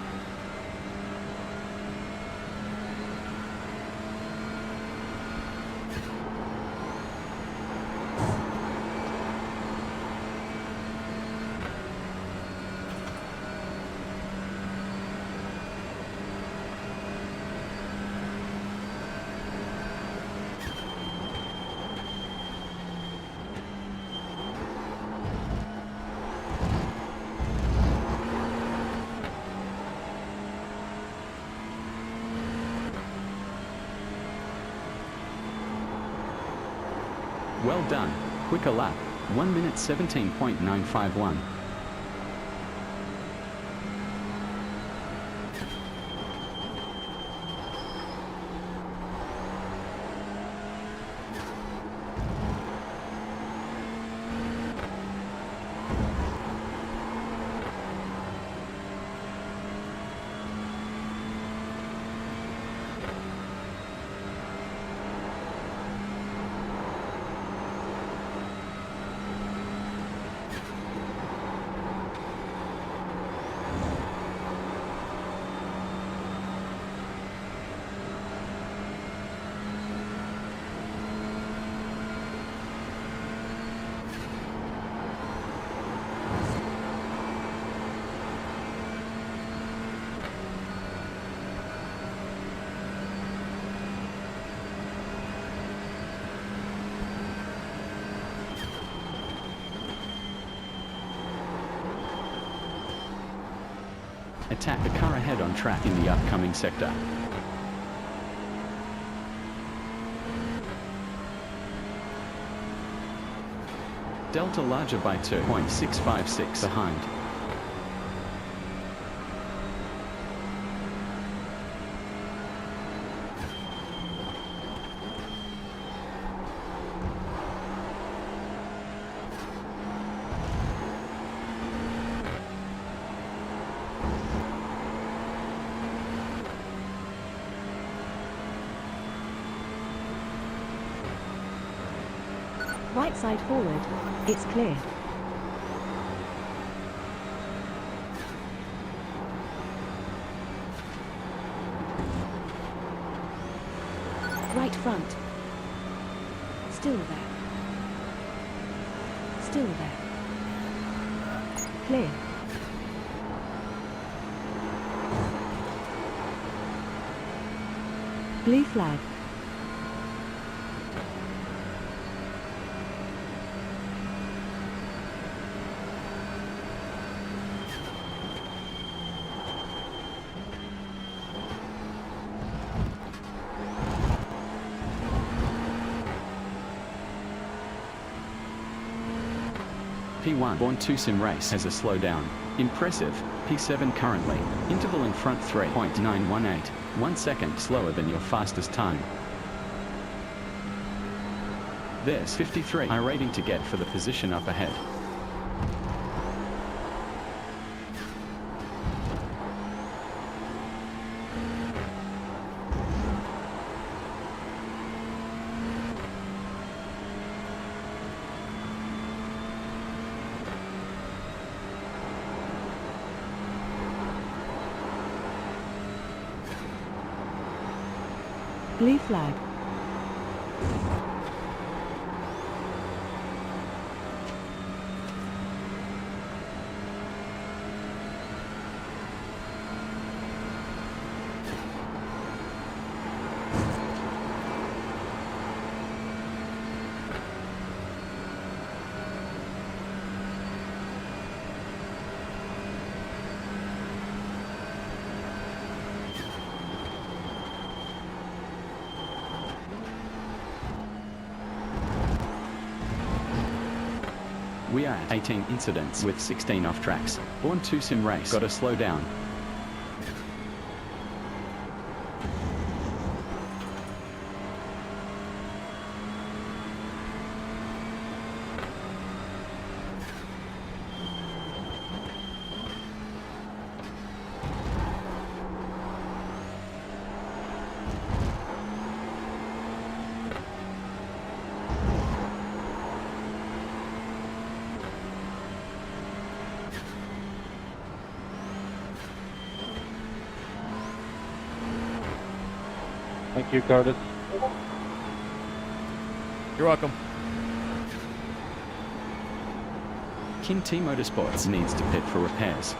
S1: Well done. Quicker lap. 1 minute 17.951. Attack the car ahead on track in the upcoming sector. Delta larger by 2.656 behind.
S2: Right side forward. It's clear. Right front. Still there. Still there. Clear. Blue flag.
S1: P1 Born 2 Sim Race has a slowdown. Impressive. P7 currently. Interval in front 3.918. 1 second slower than your fastest time. There's 53 iRacing to get for the position up ahead.
S2: Blue flag.
S1: We are at 18 incidents with 16 off tracks. Born 2 Sim Race got to slow down.
S5: Thank you, Curtis.
S3: You're welcome.
S1: Kin T Motorsports needs to pit for repairs.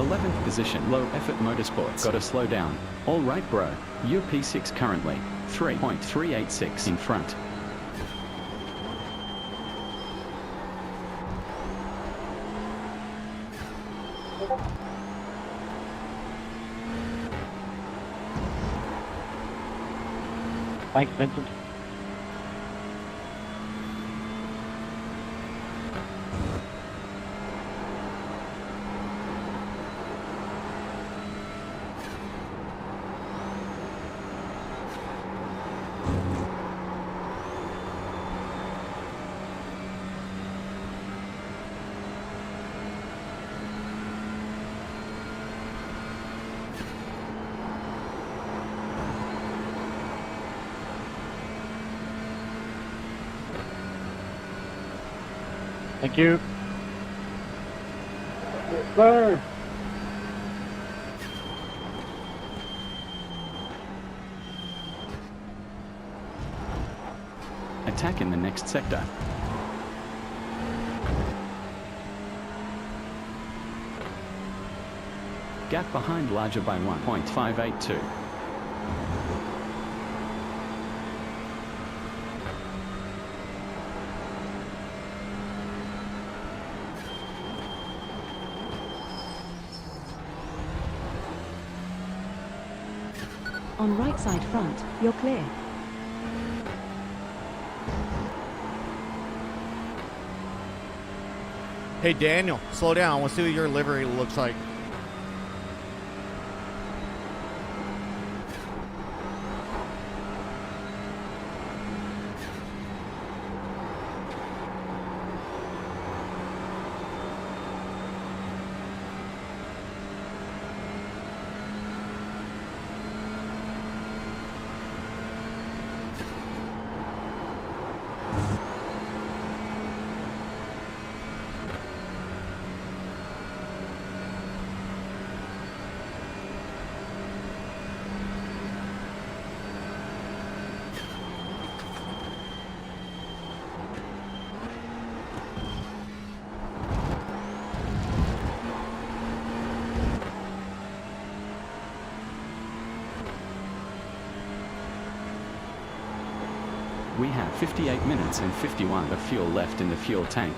S1: 11th position, low effort motorsports. Gotta slow down. All right, bro. You're P6 currently. 3.386 in front.
S5: Thanks, Vincent. Thank you. Sir.
S1: Attack in the next sector. Gap behind larger by 1.582.
S2: On right side front, you're clear.
S3: Hey, Daniel, slow down. I want to see what your livery looks like.
S1: We have 58 minutes and 51 of fuel left in the fuel tank.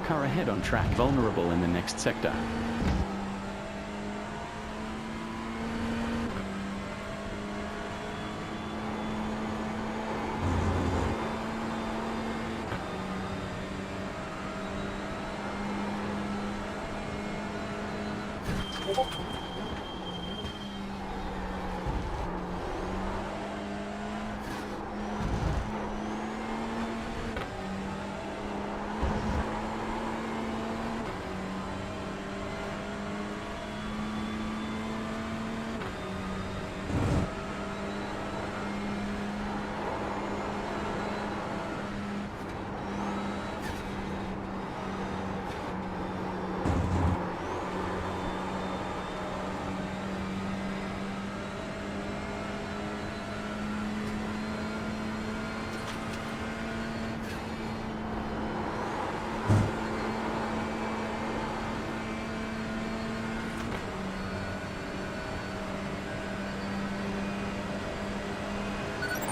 S1: Car ahead on track, vulnerable in the next sector.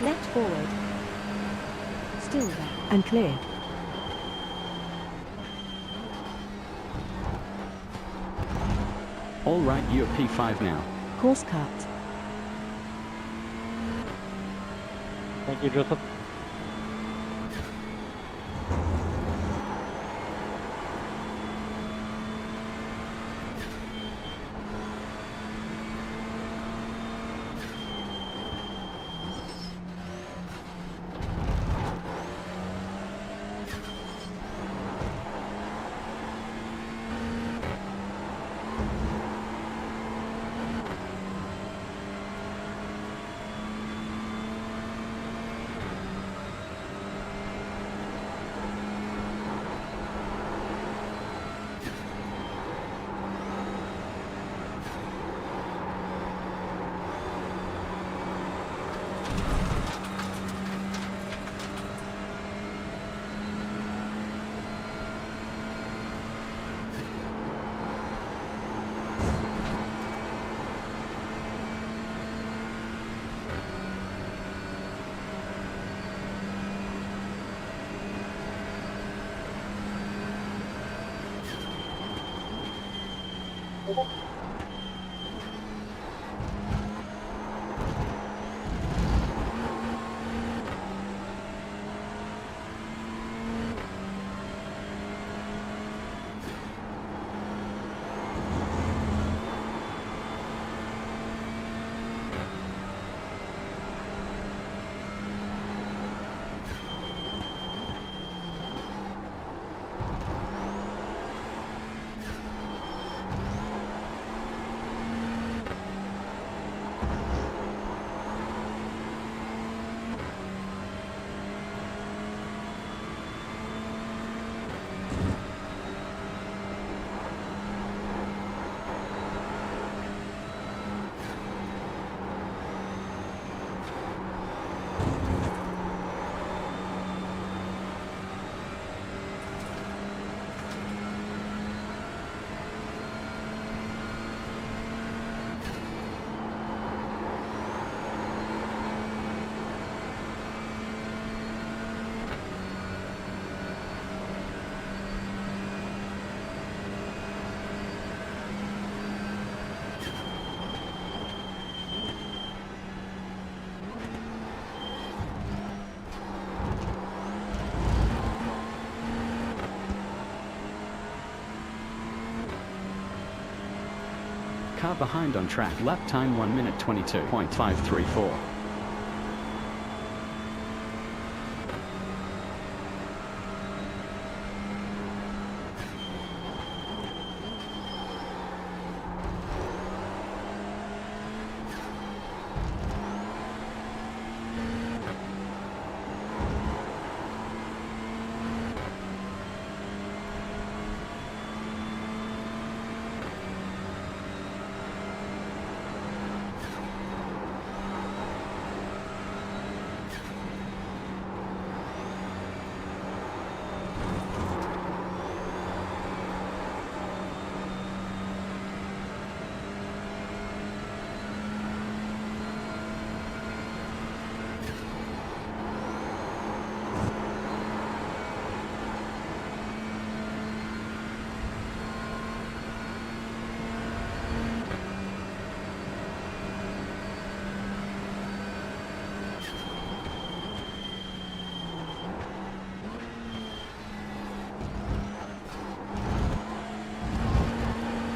S2: Left forward. Still there and clear.
S1: All right, you're P5 now.
S2: Course cut.
S5: Thank you, Joseph.
S1: Car behind on track. Lap time 1 minute 22.534.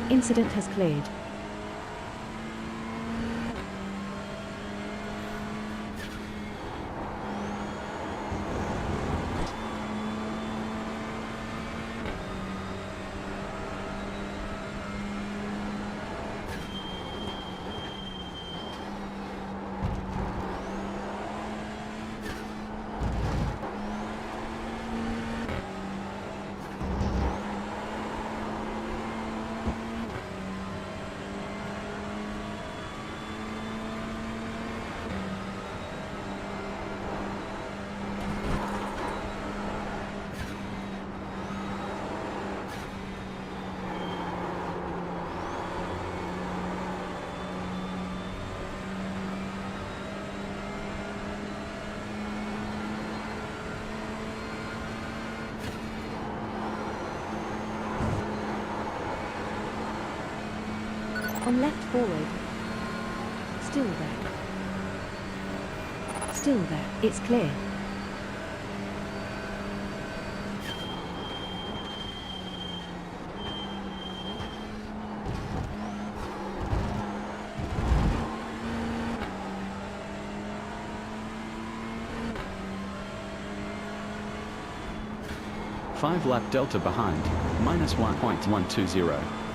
S2: Incident has cleared. On left forward. Still there. Still there. It's clear.
S1: Five-lap delta behind, minus 1.120.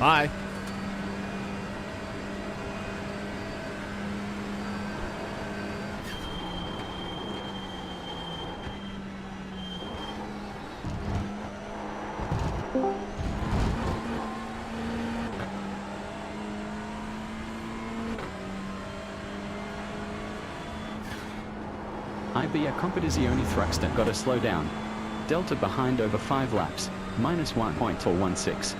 S3: Bye.
S1: IB a competizione Thruxton got to slow down. Delta behind over 5 laps, minus 1.416.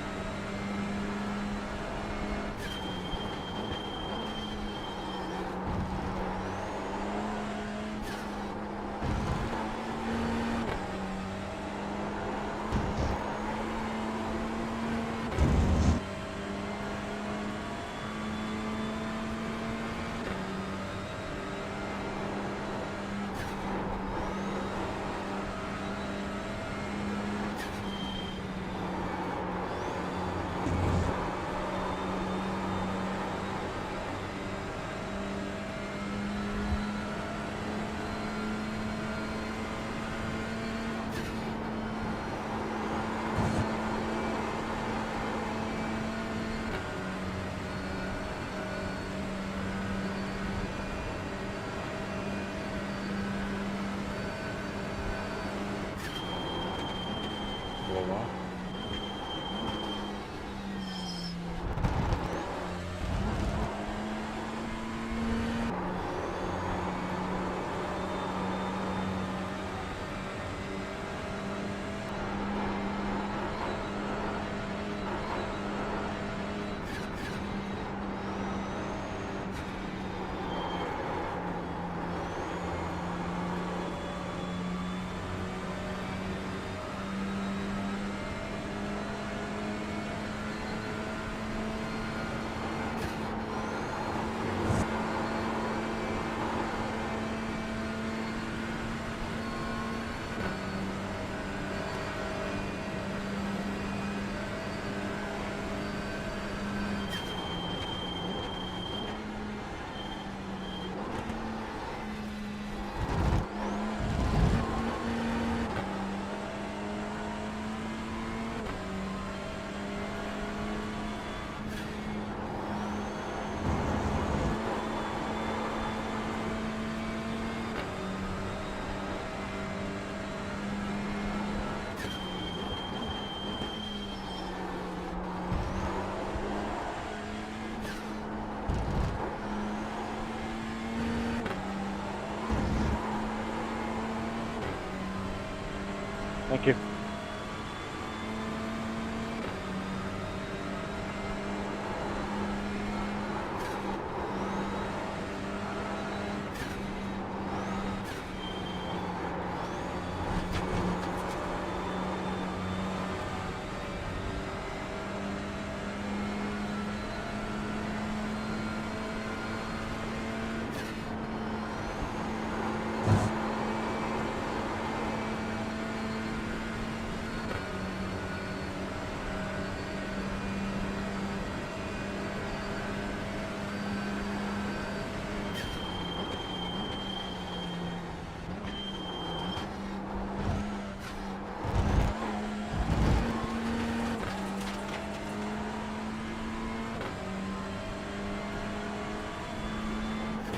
S5: Thank you.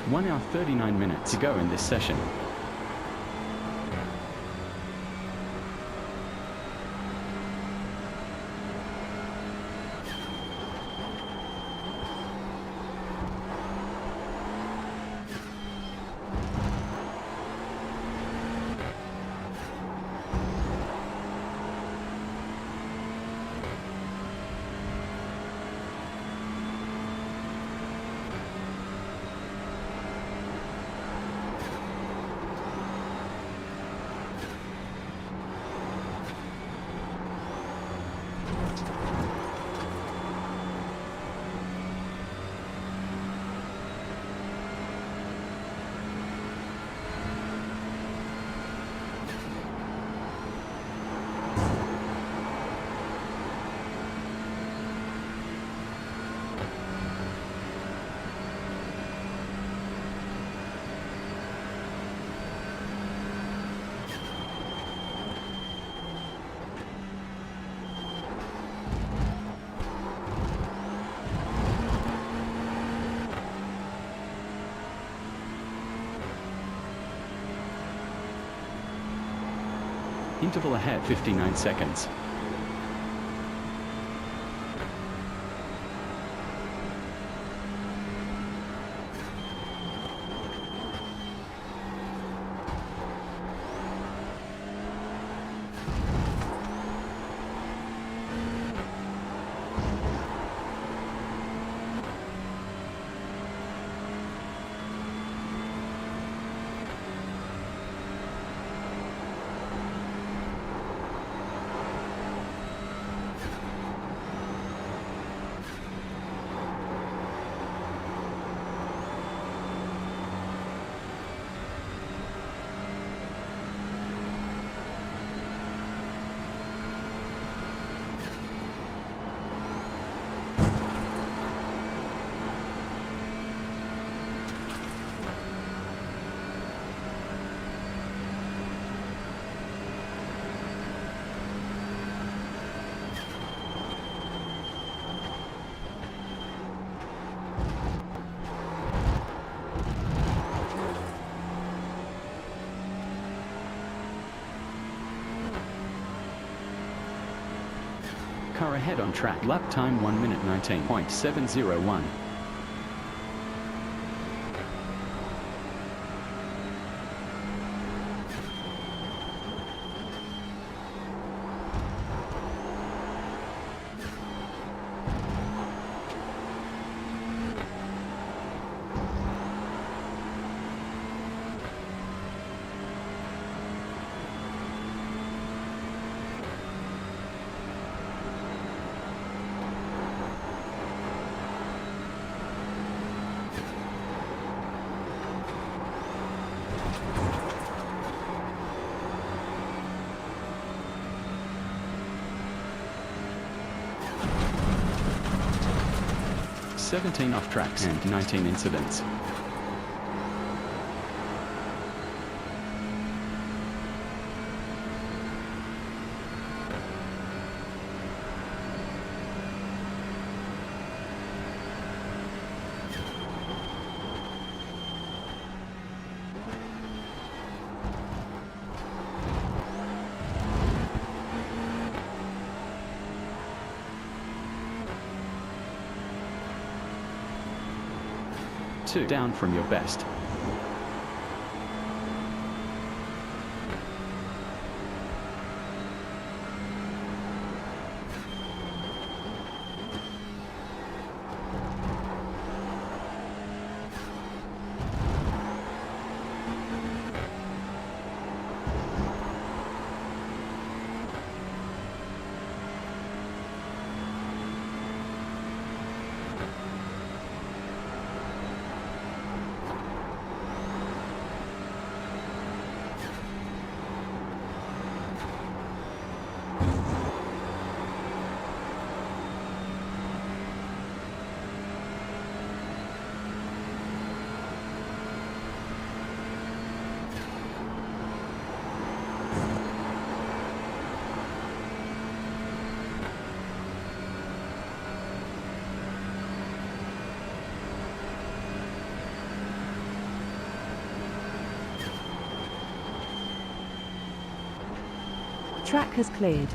S1: 1 hour 39 minutes to go in this session. Interval ahead 59 seconds. Car ahead on track. Lap time 1 minute 19.701. (17 off tracks and 19 incidents). Two down from your best.
S2: Track has cleared.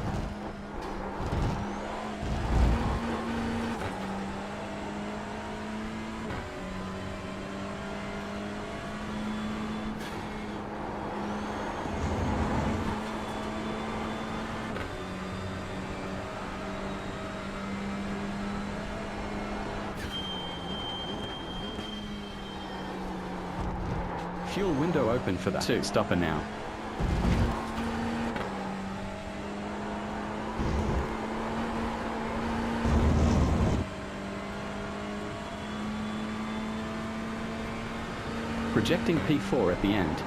S1: Fuel window open for the two-stopper now. Projecting P4 at the end.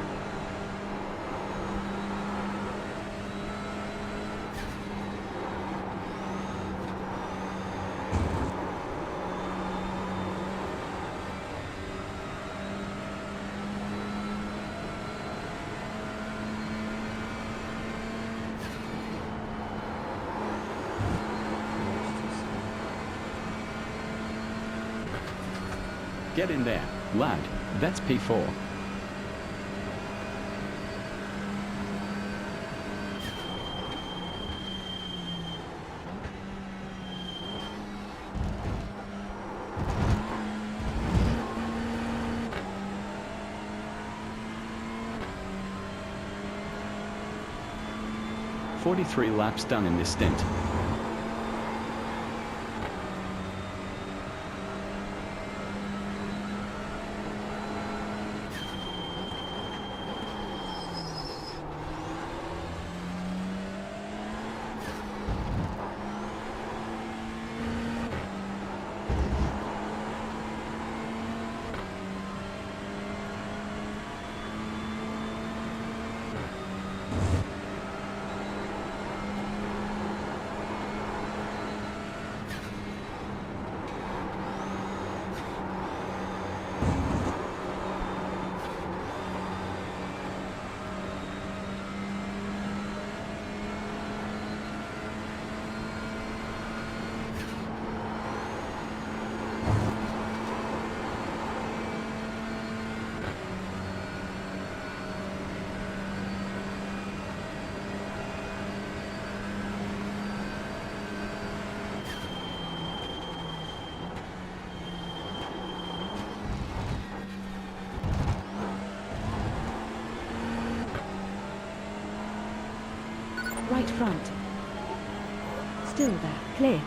S1: Get in there, lad. That's P4. "43 laps done in this stint.
S2: Right front. Still there. Clear.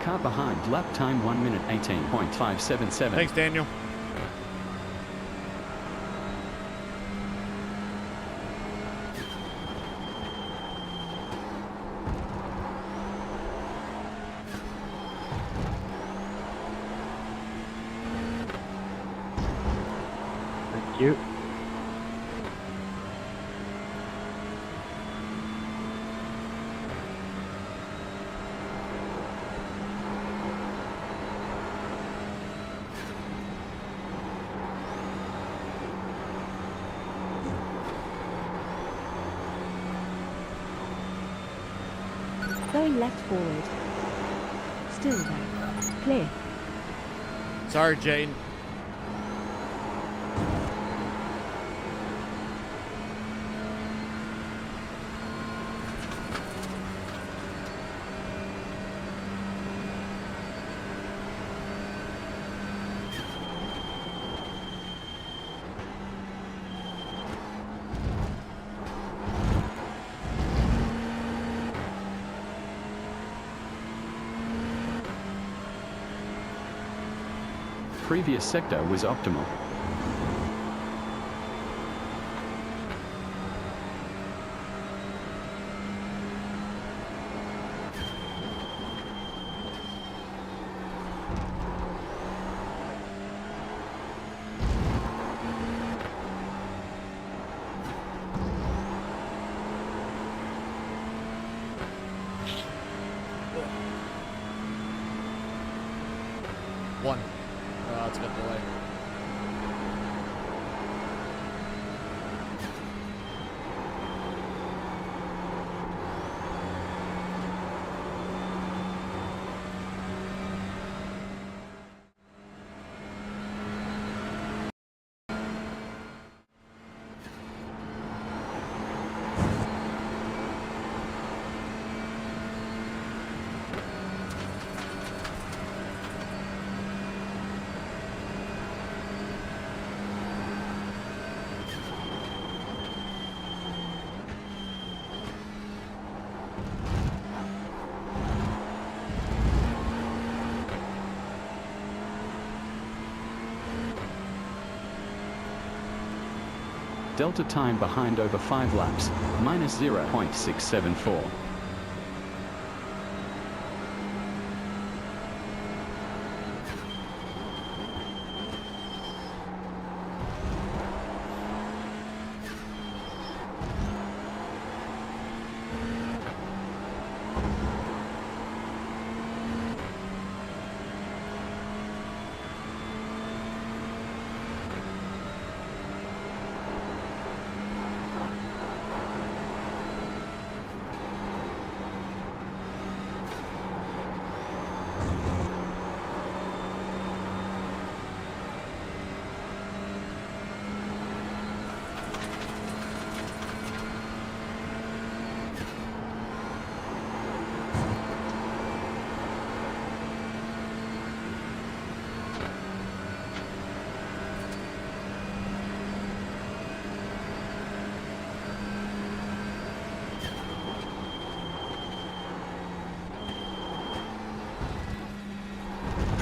S1: Car behind, lap time 1 minute 18.577.
S3: Thanks, Daniel.
S5: Thank you.
S2: Going left forward. Still there. Clear.
S3: Sorry, Jane.
S1: Previous sector was optimal.
S3: One. Oh, it's got delay.
S1: Delta time behind over 5 laps, minus 0.674.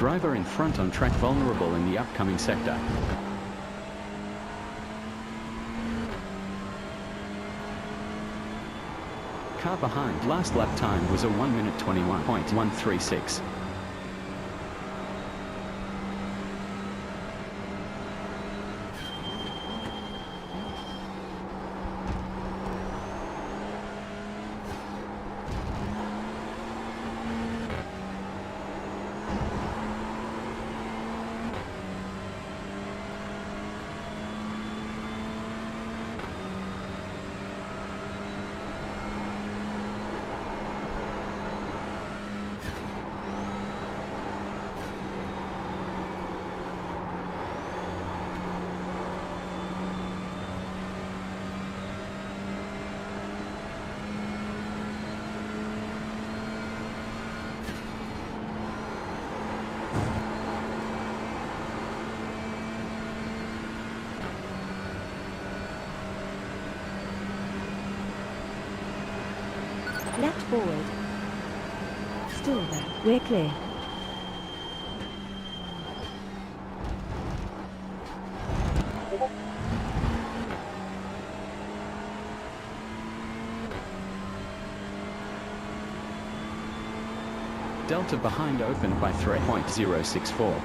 S1: Driver in front on track vulnerable in the upcoming sector. Car behind. Last lap time was a 1 minute 21.136.
S2: Left forward. Still there. We're clear.
S1: Delta behind opened by 3.064.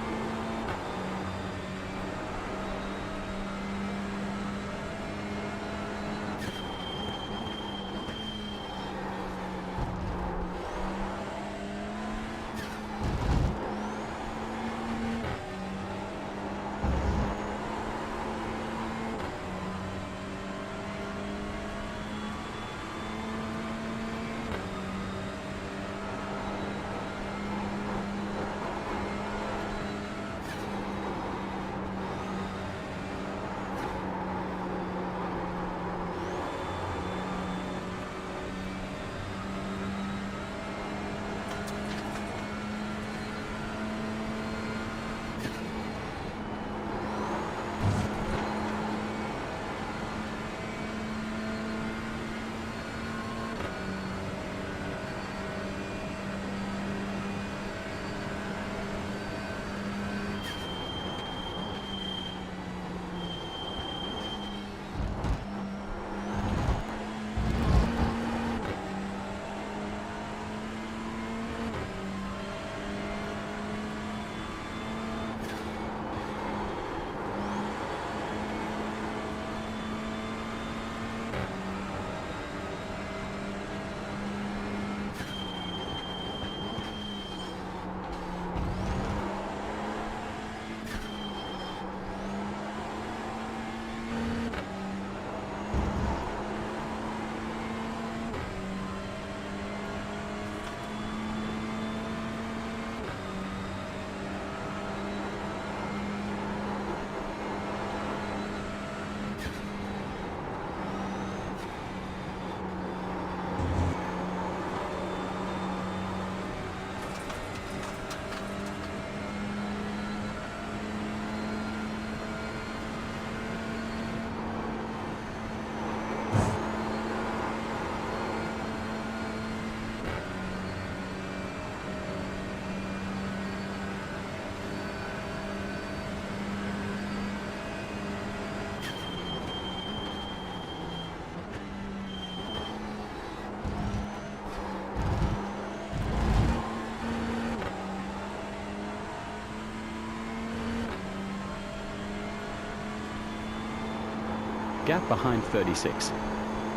S1: Gap behind 36.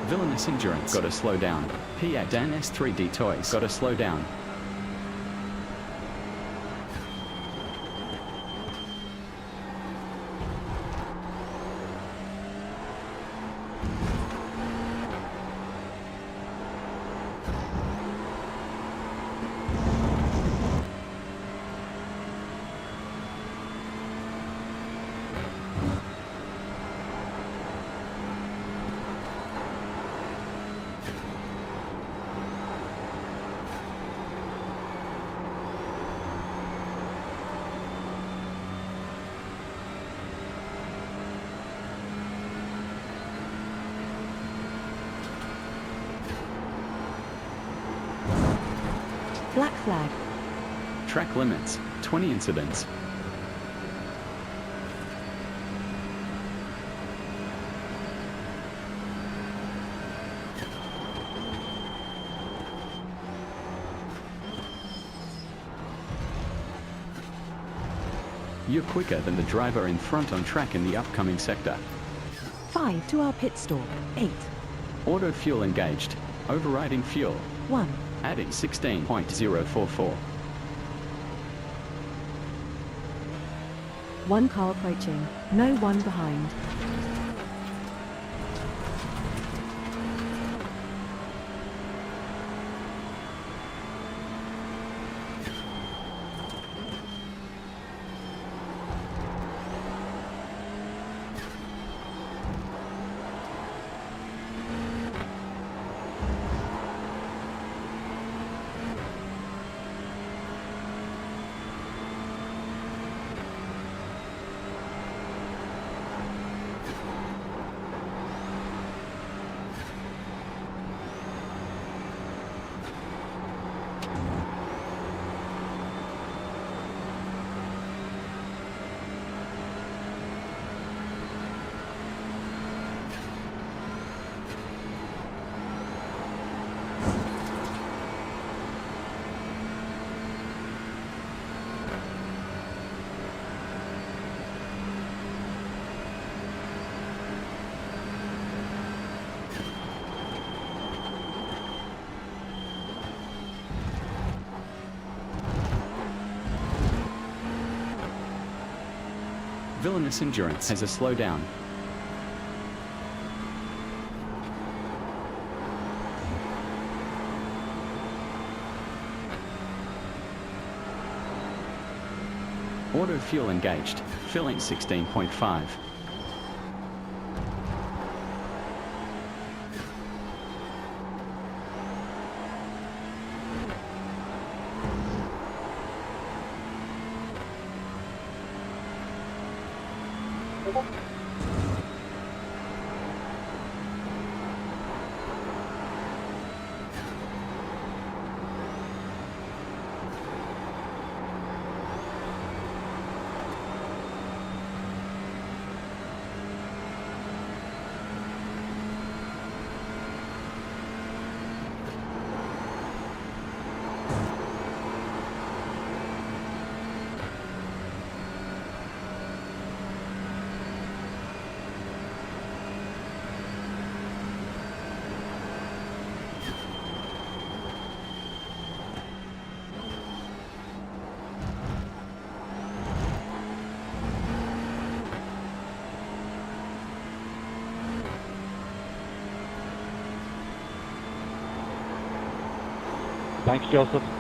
S1: Villainous Endurance, gotta slow down. P8 Dan S3D Toys, gotta slow down.
S2: Black flag.
S1: Track limits, 20 incidents. You're quicker than the driver in front on track in the upcoming sector.
S2: 5 to our pit stop. 8.
S1: Auto fuel engaged. Overriding fuel.
S2: 1.
S1: Adding 16.044.
S2: 1 car approaching. No one behind.
S1: Villainous Endurance has a slowdown. Auto fuel engaged. Filling 16.5.
S5: Thanks, Joseph.